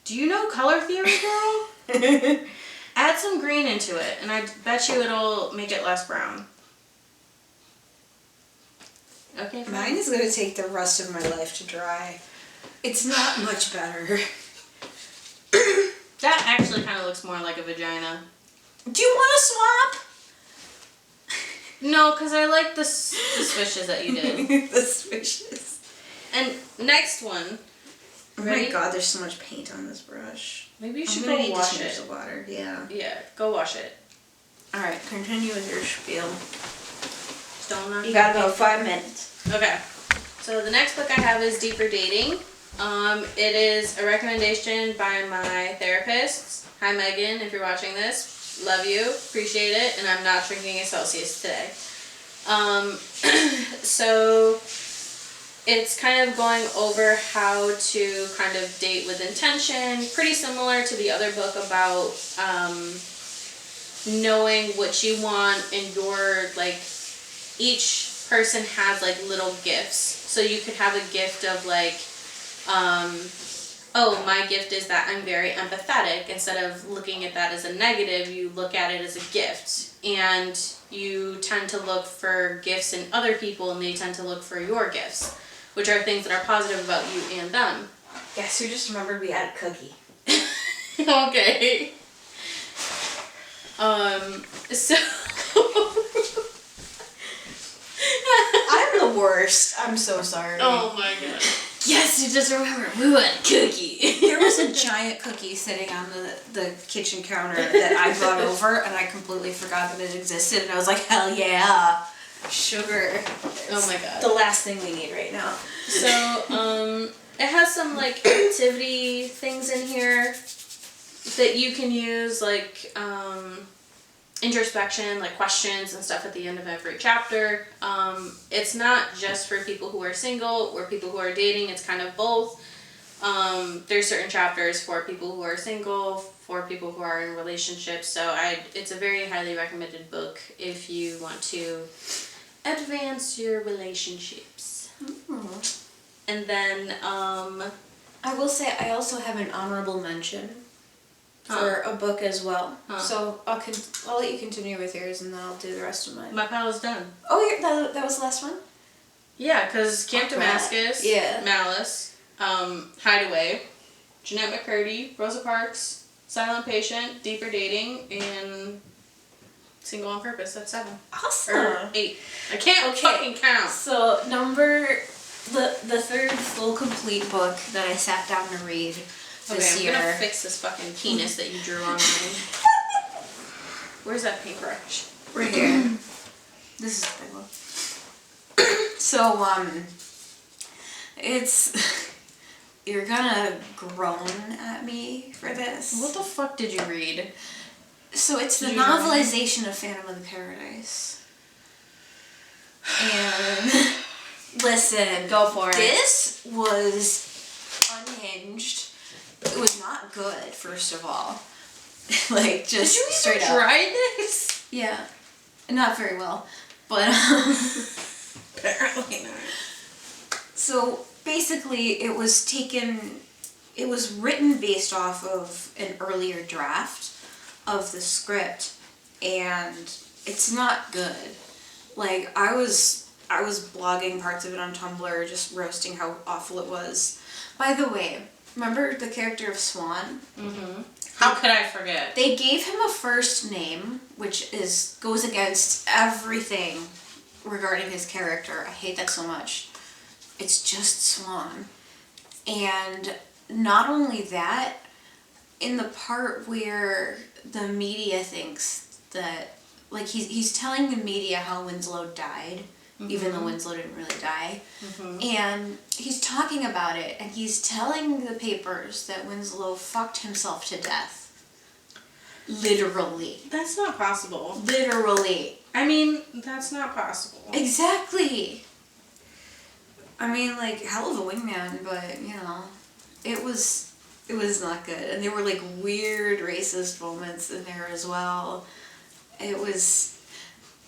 Do you know color theory, girl? Add some green into it, and I bet you it'll make it less brown. Okay, fine. Mine is going to take the rest of my life to dry. It's not much better. That actually kind of looks more like a vagina. Do you want to swap? No, because I like the swishes that you did. The swishes. And next one. Oh Ready? my god, there's so much paint on this brush. Maybe you should I'm gonna go need wash to change it. the water. Yeah. Yeah, go wash it. Alright, continue with your spiel. Just don't knock You got it. about 5 minutes. Okay. So the next book I have is Deeper Dating. It is a recommendation by my therapist. Hi Megan, if you're watching this. Love you, appreciate it, and I'm not drinking a Celsius today. So it's kind of going over how to kind of date with intention, pretty similar to the other book about knowing what you want, and your, like, each person has like little gifts. So you could have a gift of like, oh, my gift is that I'm very empathetic. Instead of looking at that as a negative, you look at it as a gift. And you tend to look for gifts in other people, and they tend to look for your gifts, which are things that are positive about you and them. Guess who just remembered we had a cookie? Okay. So I'm the worst. I'm so sorry. oh my god. Yes, you just remembered we had a cookie. There was a giant cookie sitting on the kitchen counter that I brought over, and I completely forgot that it existed, and I was like, hell yeah, sugar. Oh my god. The last thing we need right now. So, it has some like activity things in here that you can use, like introspection, like questions and stuff at the end of every chapter. It's not just for people who are single or people who are dating, it's kind of both. There's certain chapters for people who are single, for people who are in relationships, so it's a very highly recommended book if you want to advance your relationships. Mm-hmm. And then, I will say I also have an honorable mention for a book as well. So I'll let you continue with yours, and then I'll do the rest of mine. my pal is done. Oh, that was the last one? Yeah, because Camp Damascus, Yeah. Malice, Hideaway, Jeanette McCurdy, Rosa Parks, Silent Patient, Deeper Dating, and Single on Purpose. That's 7. Awesome. Or 8. I can't fucking count. So the third full complete book that I sat down to read this year. I'm gonna fix this fucking penis that you drew on mine. Where's that paintbrush? Right here. This is a big one. So, it's... You're gonna groan at me for this. What the fuck did you read? So it's the Did you know? novelization of Phantom of the Paradise. And... Listen. Go for it. This was unhinged. It was not good, first of all. Like, just Did you straight even up. try this? Yeah. Not very well. But, Apparently not. so, basically, it was written based off of an earlier draft of the script, and it's not good. Like, I was blogging parts of it on Tumblr, just roasting how awful it was. By the way, remember the character of Swan? Mm-hmm. How could I forget? They gave him a first name, which goes against everything regarding his character. I hate that so much. It's just Swan. And not only that, in the part where the media thinks that, like, he's telling the media how Winslow died, even though Winslow didn't really die. And he's talking about it, and he's telling the papers that Winslow fucked himself to death. Literally. That's not possible. Literally. I mean, that's not possible. Exactly. I mean, like, hell of a wingman, but, you know, it was not good. And there were, like, weird racist moments in there as well.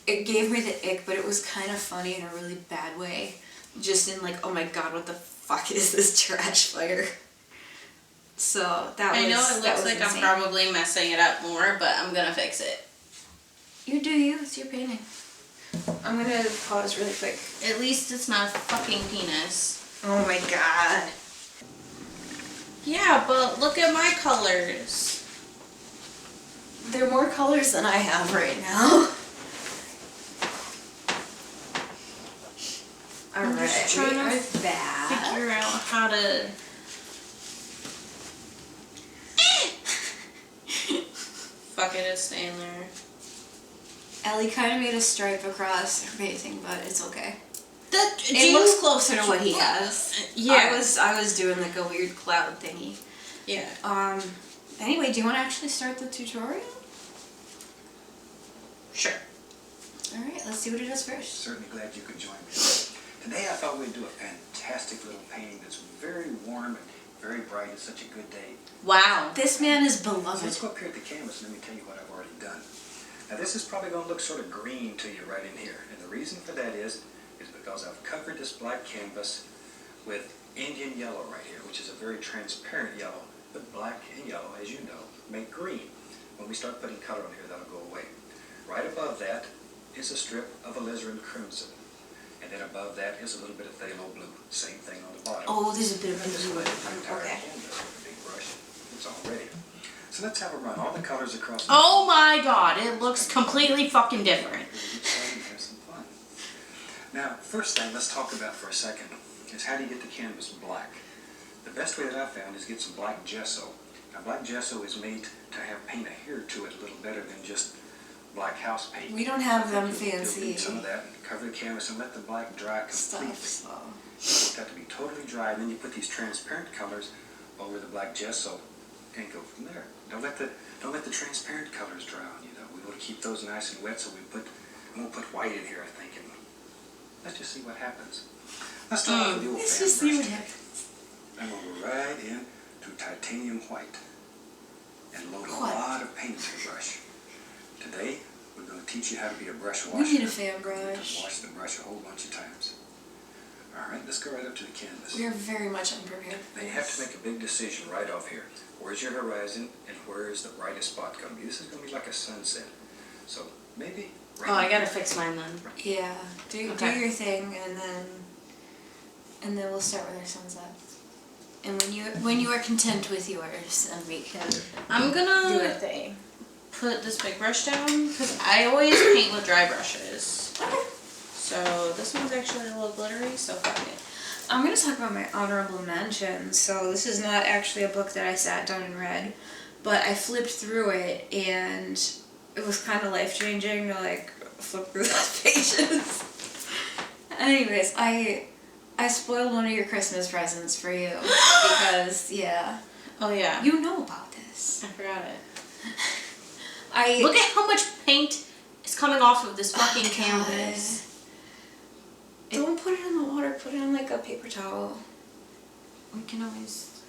It gave me the ick, but it was kind of funny in a really bad way. Just in, like, oh my god, what the fuck is this trash fire? So, that was I know it looks like insane. I'm probably messing it up more, but I'm gonna fix it. You do you, it's your painting. I'm gonna pause really quick. At least it's not a fucking penis. Oh my god. Yeah, but look at my colors. There are more colors than I have right now. I'm Alright, just trying to back. figure out how to... Fuck it, it's staying there. Ellie kind of made a stripe across her painting, but it's okay. It It looks closer to what he has. Yeah. I was doing like a weird cloud thingy. Yeah. Anyway, do you want to actually start the tutorial? Sure. Alright, let's see what it does first. Certainly glad you could join me. Today I thought we'd do a fantastic little painting that's very warm and very bright. It's such a good day. Wow. This man is So beloved. let's go up here at the canvas and let me tell you what I've already done. Now this is probably going to look sort of green to you right in here. And the reason for that is because I've covered this black canvas with Indian yellow right here, which is a very transparent yellow. But black and yellow, as you know, make green. When we start putting color on here, that'll go away. Right above that is a strip of alizarin crimson. And then above that is a little bit of phthalo blue. Same thing on the bottom. Oh, there's a bit of I just blue. went through the entire Okay. canvas with a big brush. It's all ready. So let's have a run. All the colors across the Oh my god, it looks completely fucking different. have some fun. Now, first thing let's talk about for a second is how do you get the canvas black? The best way that I found is get some black gesso. Now, black gesso is made to have paint adhere to it a little better than just black house paint. We don't have I them think you'll fancy need some of that. Cover the canvas and let the black dry completely. stuff. So. You want that to be totally dry, and then you put these transparent colors over the black gesso and go from there. Don't let the transparent colors dry on you though. We want to keep those nice and wet, so I'm gonna put white in here, I think, and let's just see what happens. Let's start off with the old Let's fan just see brush. what happens. I'm gonna go right in to titanium white and load a What? lot of paint to the brush. Today, we're gonna teach you how to be a brush washer. We need a fan You brush. can wash the brush a whole bunch of times. All right, let's go right up to the canvas. We are very much unprepared for Now you have this. to make a big decision right off here. Where's your horizon and where is the brightest spot going to be? This is going to be like a sunset. So maybe right Oh, I gotta fix mine then. Yeah, do Okay. your thing, and then we'll start with our sunset. And when you are content with yours, then we can I'm do our gonna thing. put this big brush down because I always paint with dry brushes. So this one's actually a little glittery, so fuck it. I'm going to talk about my honorable mentions. So this is not actually a book that I sat down and read, but I flipped through it and it was kind of life-changing to like flip through those pages. Anyways, I spoiled one of your Christmas presents for you because Oh yeah. you know about this. I forgot it. Look at how much paint is coming off of this fucking canvas. Don't put it in the water. Put it in like a paper towel. We can always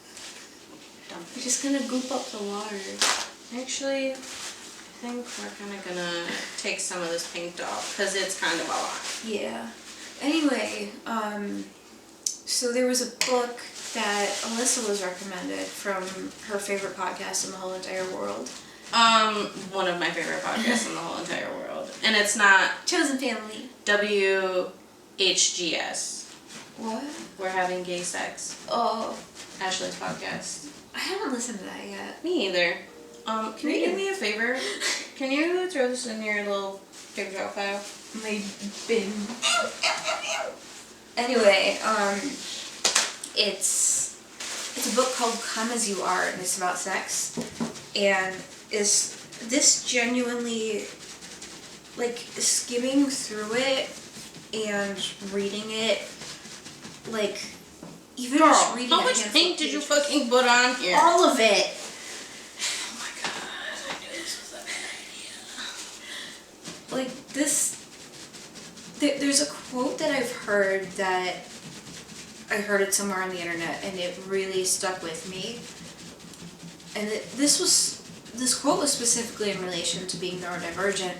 dump We're it. just gonna goop up the water. Actually, I think we're kind of gonna take some of this paint off because it's kind of a lot. Yeah. Anyway, so there was a book that Alyssa was recommended from her favorite podcast in the whole entire world. One of my favorite podcasts in the whole entire world, and it's not Chosen Family. WHGS. What? We're having gay sex. Oh, Ashley's podcast. I haven't listened to that yet. Me either. Can you do me a favor? Can you throw this in your little paper towel file? My bin. Anyway, it's a book called Come As You Are, and it's about sex. And this genuinely, like, skimming through it and reading it, like, even just reading how a much handful paint of did you pages- fucking put on here? All of it. Oh my god, I knew this was a bad idea. Like, there's a quote that I've heard that I heard it somewhere on the internet, and it really stuck with me. And this quote was specifically in relation to being neurodivergent.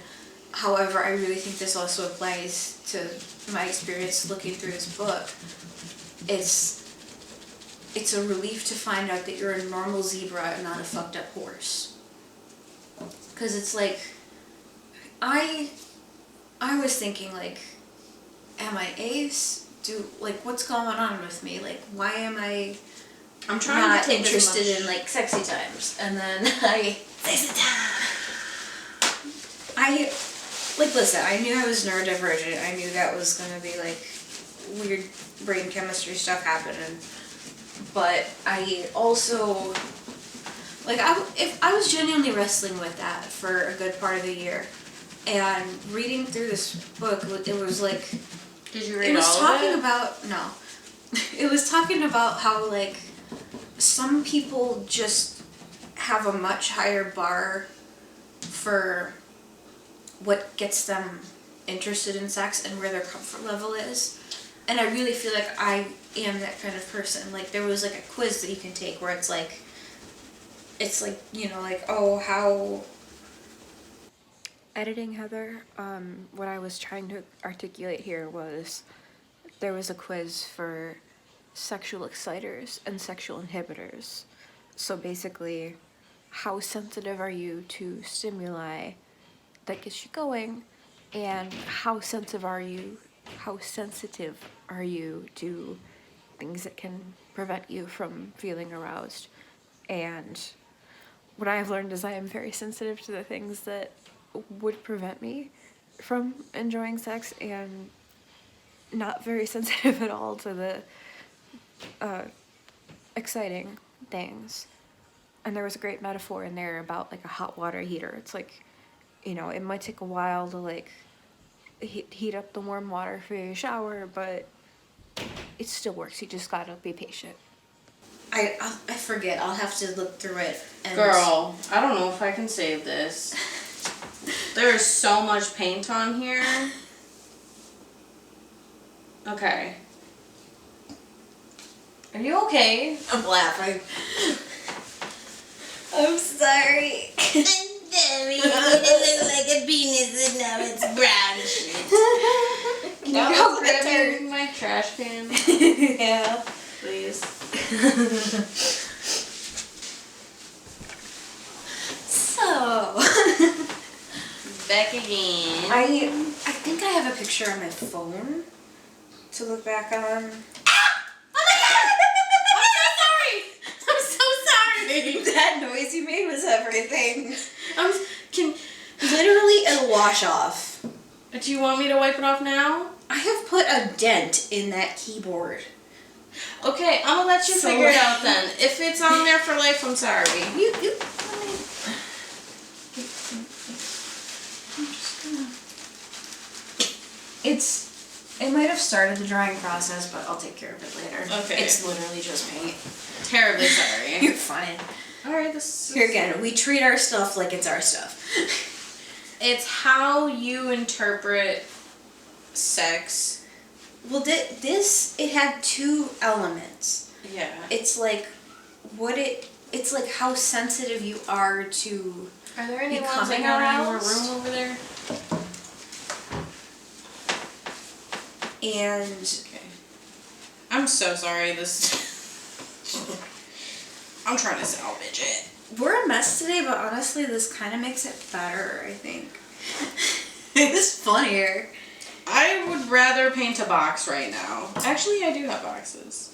However, I really think this also applies to my experience looking through this book. It's a relief to find out that you're a normal zebra and not a fucked up horse. Because it's like, I was thinking, like, am I ace? What's going on with me? Like, why am I I'm trying not to take interested as much. in, like, sexy times? And then sexy time! Listen, I knew I was neurodivergent. I knew that was gonna be, like, weird brain chemistry stuff happening. But I also, like, I was genuinely wrestling with that for a good part of the year. And reading through this book, it was like, Did you read it was all talking of it? about, no. It was talking about how, like, some people just have a much higher bar for what gets them interested in sex and where their comfort level is. And I really feel like I am that kind of person. Like, there was like a quiz that you can take where it's like, you know, like, oh, how... Editing, Heather, what I was trying to articulate here was there was a quiz for sexual exciters and sexual inhibitors. So basically, how sensitive are you to stimuli that gets you going, and how sensitive are you to things that can prevent you from feeling aroused? And what I've learned is I am very sensitive to the things that would prevent me from enjoying sex, and not very sensitive at all to the exciting things. And there was a great metaphor in there about like a hot water heater. It's like, you know, it might take a while to like heat up the warm water for your shower, but it still works. You just gotta be patient. I forget. I'll have to look through it. And Girl, I don't know if I can save this. There's so much paint on here. Okay. Are you okay? I'm laughing. I'm sorry. I'm sorry. It looked like a penis and now it's brown shit. Can you go grab my trash can, Yeah. please? So, Back again. I think I have a picture on my phone to look back on. That noise you made was everything. Literally a wash off. Do you want me to wipe it off now? I have put a dent in that keyboard. Okay, I'm gonna let you figure it out then. If it's on there for life, I'm sorry. It might have started the drying process, but I'll take care of it later. Okay. It's literally just paint. Terribly sorry. You're fine. Alright, this Here again, we treat our stuff like it's our stuff. It's how you interpret sex. Well, it had two elements. Yeah. It's like it's like how sensitive you are to. Are there any ones becoming that got any more aroused? room over there? And Okay. I'm so sorry. I'm trying to salvage it. we're a mess today, but honestly, this kind of makes it better, I think. It's funnier. I would rather paint a box right now. Actually, I do have boxes.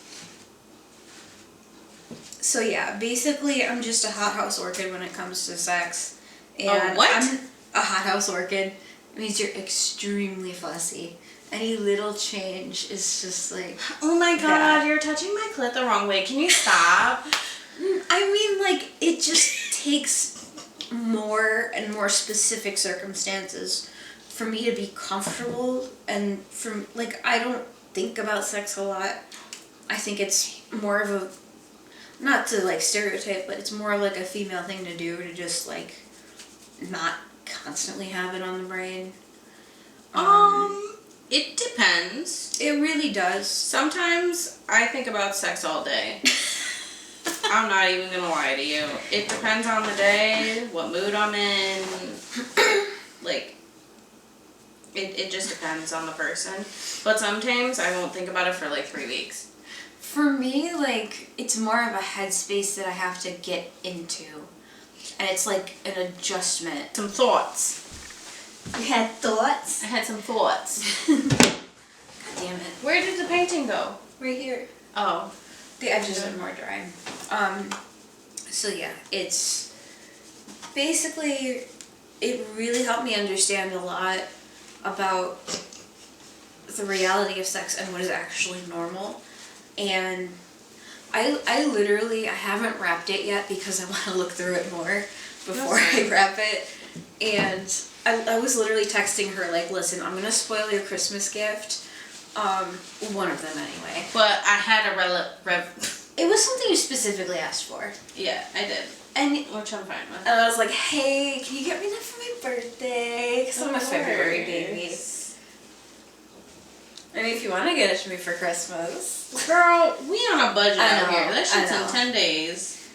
So yeah, basically, I'm just a hothouse orchid when it comes to sex. And what? I'm a hothouse orchid. It means you're extremely fussy. Any little change is just like... Oh my god, bad. you're touching my clit the wrong way. Can you stop? I mean, like, it just takes more and more specific circumstances for me to be comfortable, and I don't think about sex a lot. I think it's more of a, not to like stereotype, but it's more like a female thing to do, to just like not constantly have it on the brain. It depends. It really does. Sometimes I think about sex all day. I'm not even gonna lie to you. It depends on the day, what mood I'm in. Like, it just depends on the person. But sometimes I won't think about it for like 3 weeks. For me, like, it's more of a headspace that I have to get into. And it's like an adjustment. Some thoughts. You had thoughts? I had some thoughts. God damn it. Where did the painting go? Right here. Oh. The edges are more dry. So yeah, it's basically, it really helped me understand a lot about the reality of sex and what is actually normal. And I literally, I haven't wrapped it yet because I want to look through it more before I wrap it. And I was literally texting her like, listen, I'm going to spoil your Christmas gift. One of them anyway. But I had a It was something you specifically asked for. Yeah, I did. And Which I'm fine with. I was like, hey, can you get me that for my birthday? Because I'm a February baby. I mean, if you want to get it to me for Christmas. Girl, we on a budget I out know, here. That shit's I know. in 10 days.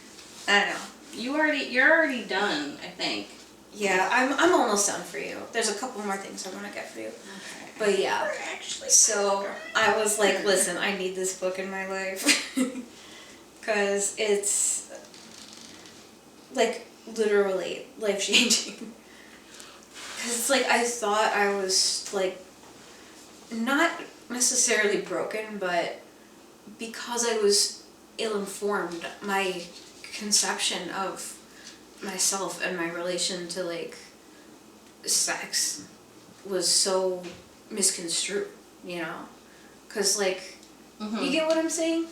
I know. You're already done, I think. Yeah, I'm almost done for you. There's a couple more things I want to get for you. Okay. But yeah. Actually, So I was like, listen, I need this book in my life. Because it's like literally life changing. Because it's like I thought I was like not necessarily broken, but because I was ill-informed, my conception of myself and my relation to like sex was so misconstrued, you know? Because like, you get what I'm saying?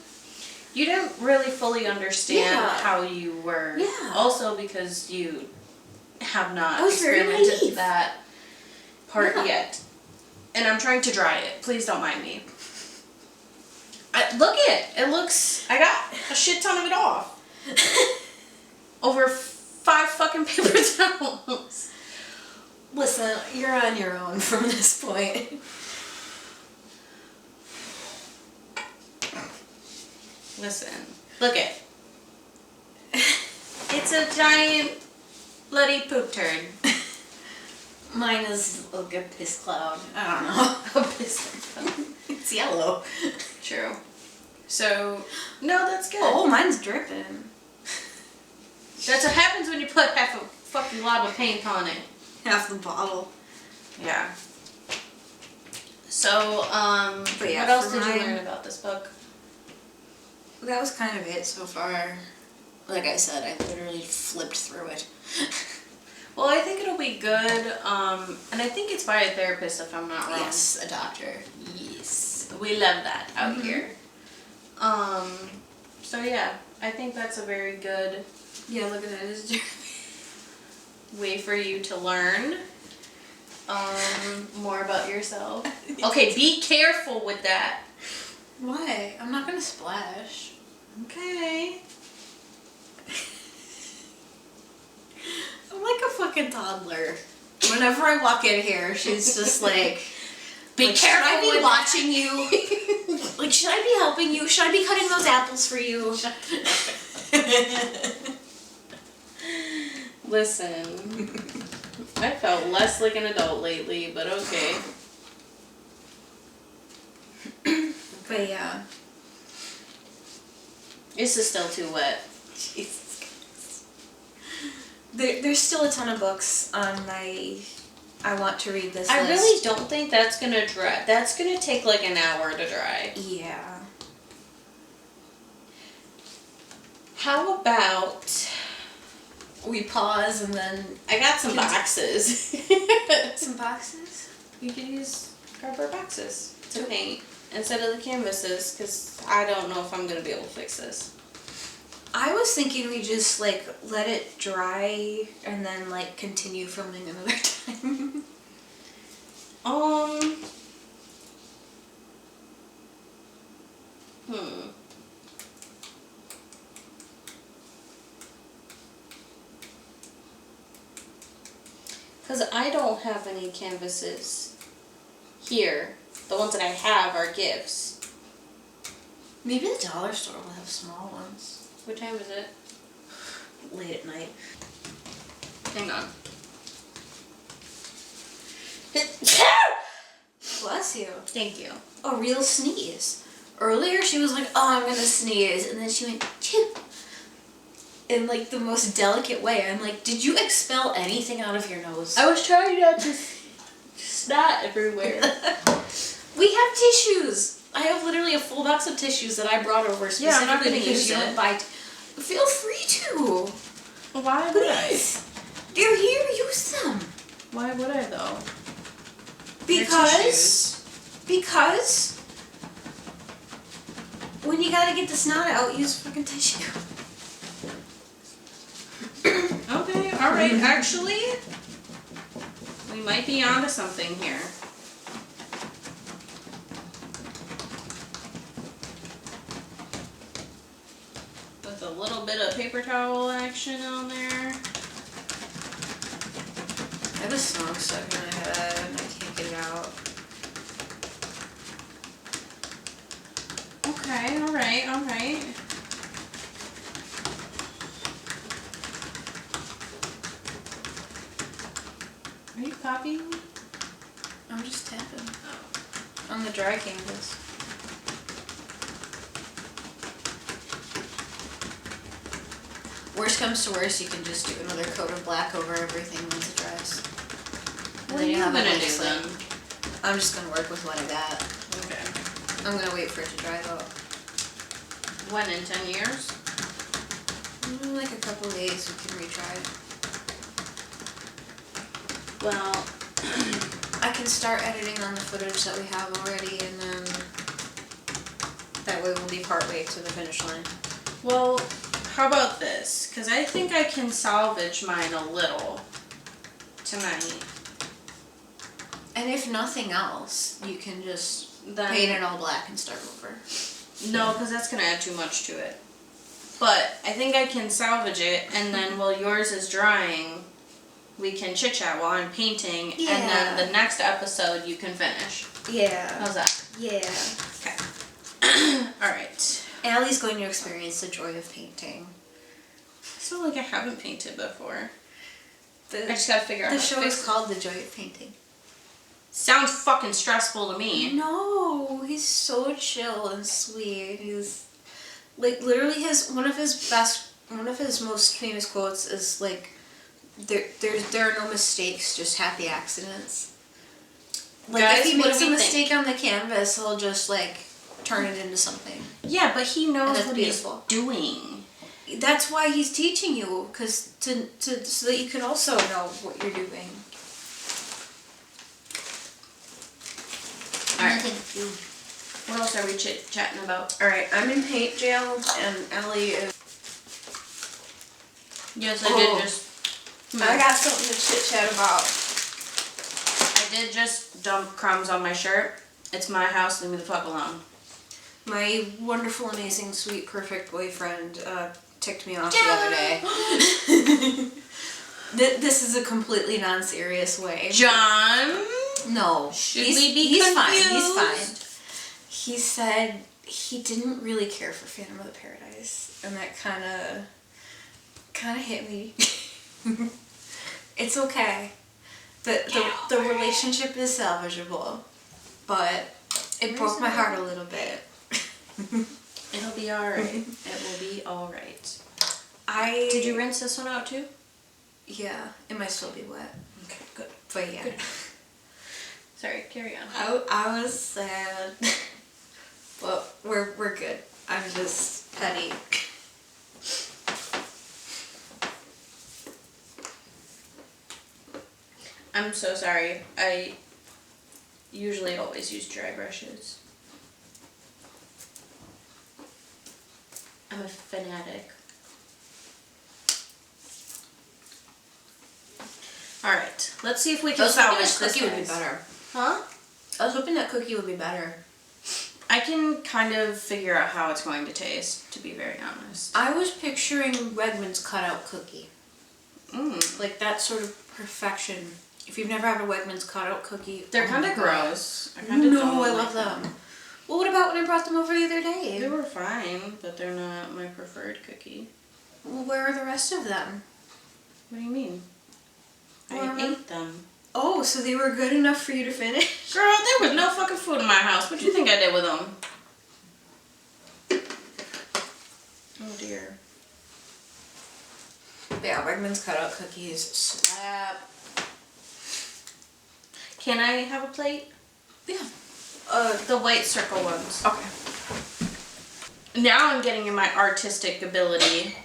you didn't really fully understand Yeah. how you were. Yeah. Also because you have not I was very experimented naive. that part Yeah. yet. And I'm trying to dry it. Please don't mind me. Look it looks, I got a shit ton of it off. Over 5 fucking paper towels. Listen, you're on your own from this point. Listen, look it. It's a giant bloody poop turd. Mine is like a piss cloud. I don't know. A piss turd. It's yellow. True. So, no, that's good. Oh, mine's dripping. That's what happens when you put half a fucking lob of paint on it. Half the bottle. Yeah. So, But yeah, what else for did you mine- learn about this book? That was kind of it so far. Like I said, I literally flipped through it. Well, I think it'll be good, and I think it's by a therapist if I'm not wrong. Yes, a doctor. Yes. We love that out here. So yeah, I think that's a very good Yeah, look at that. It's way for you to learn more about yourself. Okay, be careful with that. Why? I'm not gonna splash. Okay. I'm like a fucking toddler. Whenever I walk in here, she's just like, Be like, careful should I be with watching you? Like, should I be helping you? Should I be cutting those apples for you? Listen, I felt less like an adult lately, but okay. But yeah. This is still too wet. Jesus Christ. There's still a ton of books on my I want to read this I list. really don't think that's gonna dry. That's gonna take like an hour to dry. Yeah. How about We pause and then I got some boxes. some boxes. You can use cardboard boxes to paint instead of the canvases because I don't know if I'm gonna be able to fix this. I was thinking we just like let it dry and then like continue filming another time. Because I don't have any canvases here. The ones that I have are gifts. Maybe the dollar store will have small ones. What time is it? Late at night. Hang on. Bless you. Thank you. A real sneeze. Earlier she was like, oh, I'm gonna sneeze. And then she went, Choo. In like the most delicate way. I'm like, did you expel anything out of your nose? I was trying not to snot everywhere. We have tissues. I have literally a full box of tissues that I brought over Yeah, I'm not specifically gonna because use you it. went by. Feel free to. Why would I? Please. They're here. Use them. Why would I though? Because when you gotta get the snot out, use fucking tissue. Okay, alright, actually, we might be onto something here. With a little bit of paper towel action on there. I have a song stuck in my head and I can't get it out. Okay, alright. Are you copying me? I'm just tapping on the dry canvas. Worst comes to worst, you can just do another coat of black over everything once it dries. And What are you have a gonna nice, do then? I'm just gonna work with what I got. Okay. I'm gonna wait for it to dry though. When, in 10 years? Like a couple of days, we can retry it. Well, I can start editing on the footage that we have already, and then that way we'll be partway to the finish line. well, how about this? Because I think I can salvage mine a little tonight. And if nothing else, you can just Then paint it all black and start over. no, because that's gonna add too much to it. But I think I can salvage it, and then while yours is drying, we can chit chat while I'm painting, and then the next episode you can finish. Yeah. How's that? Yeah. Okay. All right. Allie's going to experience the joy of painting. I feel like I haven't painted before. I The just gotta figure out how to show fix is it. called The Joy of Painting. Sounds fucking stressful to me. No, he's so chill and sweet. He's like literally one of his most famous quotes is like, there are no mistakes, just happy accidents. Like Guys, if he what makes do a we mistake think? on the canvas, he'll just like turn it into something. Yeah, but he knows that's what beautiful. he's doing. That's why he's teaching you, because so that you can also know what you're doing. Alright. What else are we chit-chatting about? Alright, I'm in paint jail, and Ellie is... Yes, I did just... I got something to chit-chat about. I did just dump crumbs on my shirt. It's my house, leave me the fuck alone. My wonderful, amazing, sweet, perfect boyfriend ticked me off the other day. This is a completely non-serious way. John? No. Should he's, we be he's confused? fine, he's fine. He said he didn't really care for Phantom of the Paradise, and that kind of hit me. It's okay. The relationship is salvageable, but it broke my heart a little bit. It'll be alright. It will be alright. Did you rinse this one out too? Yeah, it might still be wet. Okay, good. But yeah. Good. Sorry, carry on. I was sad. But we're good. I'm just petty. I'm so sorry. I usually always use dry brushes. I'm a fanatic. Alright, let's see if we can salvage this. Cookie would be guys. better. Huh? I was hoping that cookie would be better. I can kind of figure out how it's going to taste, to be very honest. I was picturing Wegmans cutout cookie. Mm. Like that sort of perfection. If you've never had a Wegmans cutout cookie, They're oh kind my of God. gross. I kind of No, I love them. Well, what about when I brought them over the other day? They were fine, but they're not my preferred cookie. Well, where are the rest of them? What do you mean? Well, I ate them. Oh, so they were good enough for you to finish? Girl, there was no fucking food in my house. What do you think I did with them? Oh dear. Yeah, Wegmans cutout cookies slap. Can I have a plate? Yeah. The white circle ones. Okay. Now I'm getting in my artistic ability.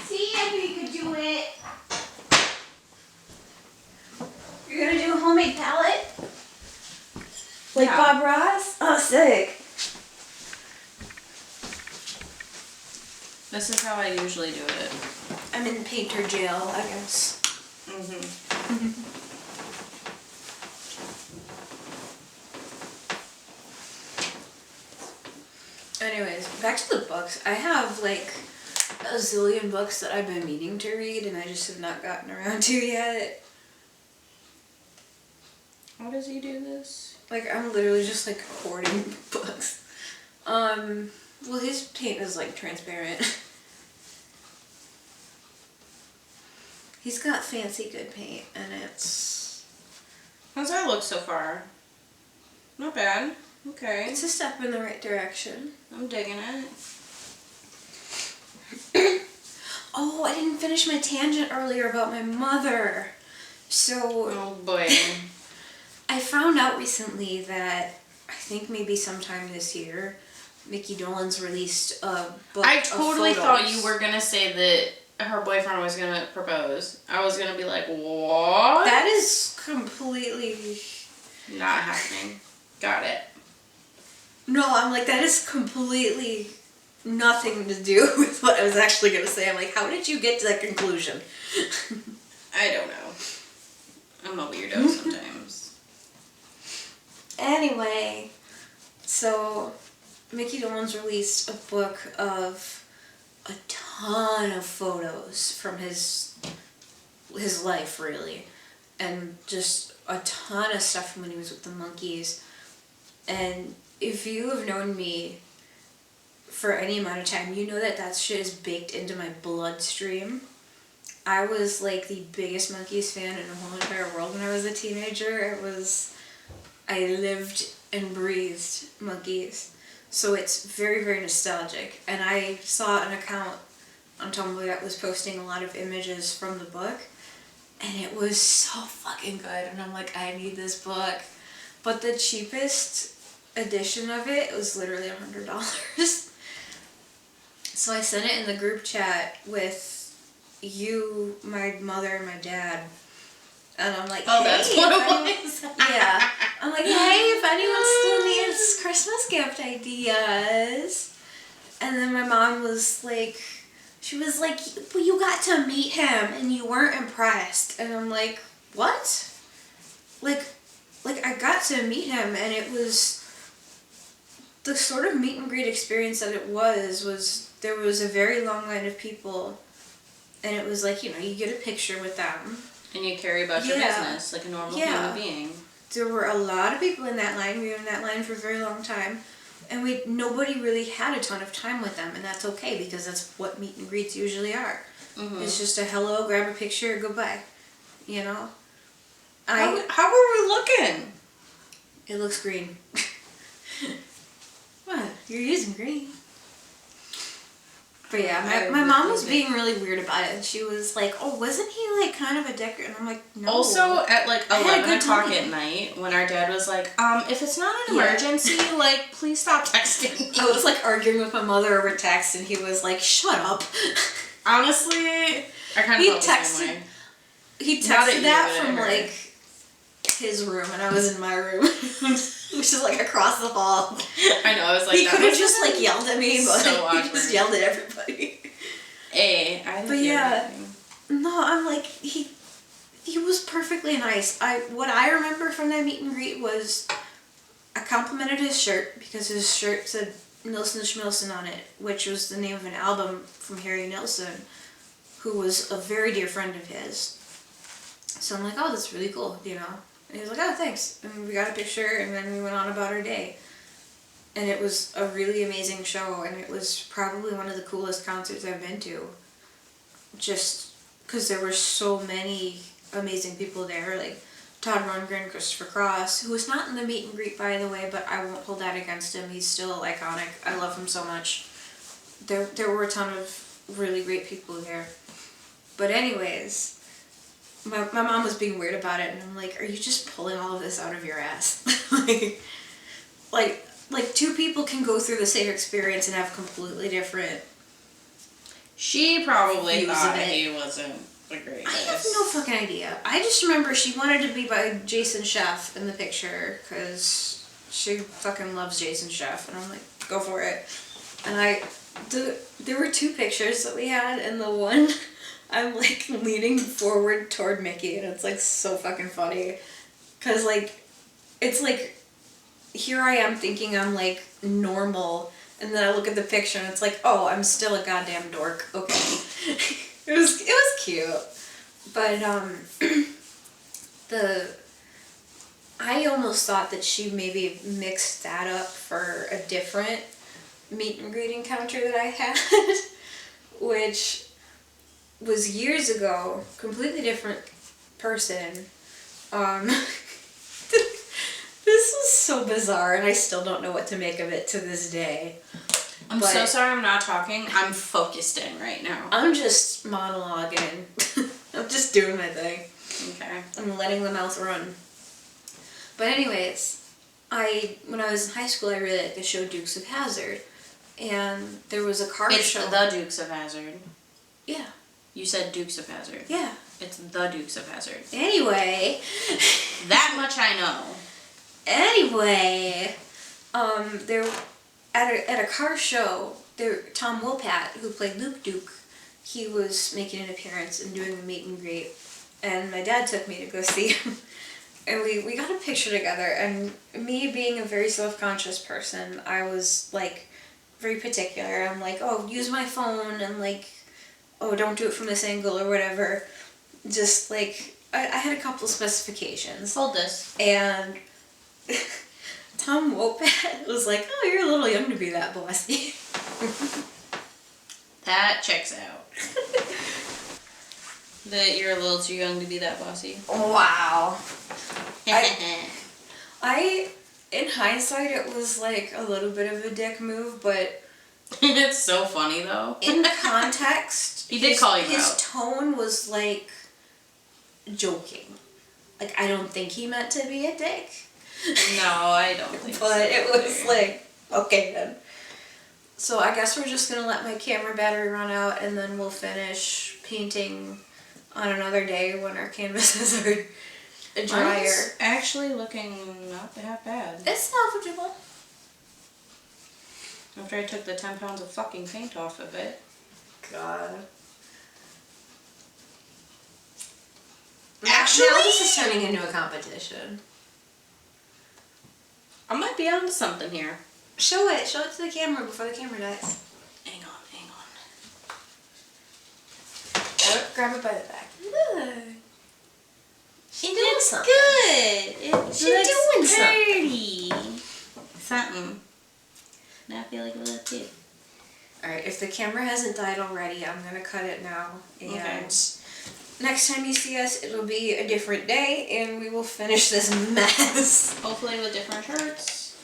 See, I knew you could do it. You're gonna do a homemade palette? Like Yeah. Bob Ross? Oh, sick. This is how I usually do it. I'm in painter jail, I guess. Mm-hmm. Anyways, back to the books. I have like a zillion books that I've been meaning to read and I just have not gotten around to yet. How does he do this? Like I'm literally just like hoarding books. Well, his paint is like transparent. He's got fancy good paint, and it's... How's that look so far? Not bad. Okay. It's a step in the right direction. I'm digging it. Oh, I didn't finish my tangent earlier about my mother. So... Oh boy. I found out recently that, I think maybe sometime this year, Mickey Dolenz released a book I totally of thought photos. you were gonna say that her boyfriend was gonna propose. I was gonna be like, what? That is completely... Not happening. Got it. No, I'm like, that is completely nothing to do with what I was actually going to say. I'm like, how did you get to that conclusion? I don't know. I'm a weirdo sometimes. Anyway, so Mickey Dolenz released a book of a ton of photos from his life, really, and just a ton of stuff from when he was with the Monkees. And if you have known me for any amount of time, you know that shit is baked into my bloodstream. I was like the biggest Monkees fan in the whole entire world when I was a teenager. I lived and breathed Monkees. So it's very, very nostalgic. And I saw an account on Tumblr that was posting a lot of images from the book. And it was so fucking good. And I'm like, I need this book. But the cheapest edition of it was literally $100. So I sent it in the group chat with you, my mother, and my dad. And I'm like, Oh, hey, that's what it was. yeah. I'm like, hey, if anyone still needs Christmas gift ideas. And then my mom was like, she was like, well, you got to meet him and you weren't impressed. And I'm like, what? Like I got to meet him, and it was the sort of meet and greet experience that it was there was a very long line of people, and it was like, you know, you get a picture with them. And you carry about your business like a normal human being. There were a lot of people in that line. We were in that line for a very long time. And nobody really had a ton of time with them, and that's okay, because that's what meet and greets usually are. Mm-hmm. It's just a hello, grab a picture, goodbye. You know? How were we looking? It looks green. What? You're using green. But yeah, my mom was being really weird about it. She was like, oh, wasn't he like kind of a decorator? And I'm like, no. Also, at like 11 o'clock time at night, when our dad was like, if it's not an emergency, like, please stop texting me. I was like arguing with my mother over text, and he was like, shut up. Honestly, I kind of felt the same way. He texted that from like his room, and I was in my room, which is like across the hall. I know, I was like, he could have just like yelled at me, but so he just yelled at everybody. I didn't hear anything. No, I'm like, he was perfectly nice. What I remember from that meet and greet was I complimented his shirt, because his shirt said Nilsson Schmilsson on it, which was the name of an album from Harry Nilsson, who was a very dear friend of his. So I'm like, oh, that's really cool, you know. And he was like, oh, thanks. And we got a picture, and then we went on about our day. And it was a really amazing show, and it was probably one of the coolest concerts I've been to. Just because there were so many amazing people there, like Todd Rundgren, Christopher Cross, who was not in the meet and greet, by the way, but I won't hold that against him. He's still iconic. I love him so much. There were a ton of really great people there. But anyways, my mom was being weird about it, and I'm like, are you just pulling all of this out of your ass? like two people can go through the same experience and have completely different... She probably views thought of it. he wasn't a great guy. I have no fucking idea. I just remember she wanted to be by Jason Scheff in the picture, because she fucking loves Jason Scheff, and I'm like, go for it. And there were two pictures that we had, and the one... I'm like leaning forward toward Mickey, and it's like so fucking funny, cause like it's like here I am thinking I'm like normal, and then I look at the picture and it's like, oh, I'm still a goddamn dork. Okay. it was cute, but I almost thought that she maybe mixed that up for a different meet and greet encounter that I had, which was years ago, completely different person. This was so bizarre, and I still don't know what to make of it to this day. I'm so sorry I'm not talking. I'm focused in right now. I'm just monologuing. I'm just doing my thing. Okay. I'm letting the mouth run. But anyways, when I was in high school, I really liked the show Dukes of Hazzard. And there was a car show. It's the Dukes of Hazzard. Yeah. You said Dukes of Hazzard. Yeah. It's the Dukes of Hazzard. Anyway. That much I know. Anyway, there at a car show, Tom Wopat, who played Luke Duke, he was making an appearance and doing a meet and greet, and my dad took me to go see him, and we got a picture together. And me being a very self-conscious person, I was like very particular. I'm like, oh, use my phone, and like, oh, don't do it from this angle or whatever. Just like I had a couple specifications. Hold this. And Tom Wopat was like, oh, you're a little young to be that bossy. That checks out. That you're a little too young to be that bossy. Wow. I, in hindsight, it was like a little bit of a dick move, but It's so funny though. in context, He did call you his out. tone was like joking. Like, I don't think he meant to be a dick. No, I don't think so. But it was like, okay then. So I guess we're just gonna let my camera battery run out, and then we'll finish painting on another day when our canvases are drier. Mine's actually looking not that bad. It's salvageable. After I took the 10 pounds of fucking paint off of it. God. Actually- now this is turning into a competition. I might be onto something here. Show it to the camera before the camera dies. Hang on. Grab it by the back. Look. She doing It's something. good. It's She doing something. pretty. Something. Now I feel like a little kid. Alright, if the camera hasn't died already, I'm gonna cut it now. And Okay. next time you see us, it'll be a different day, and we will finish this mess. Hopefully with different shirts.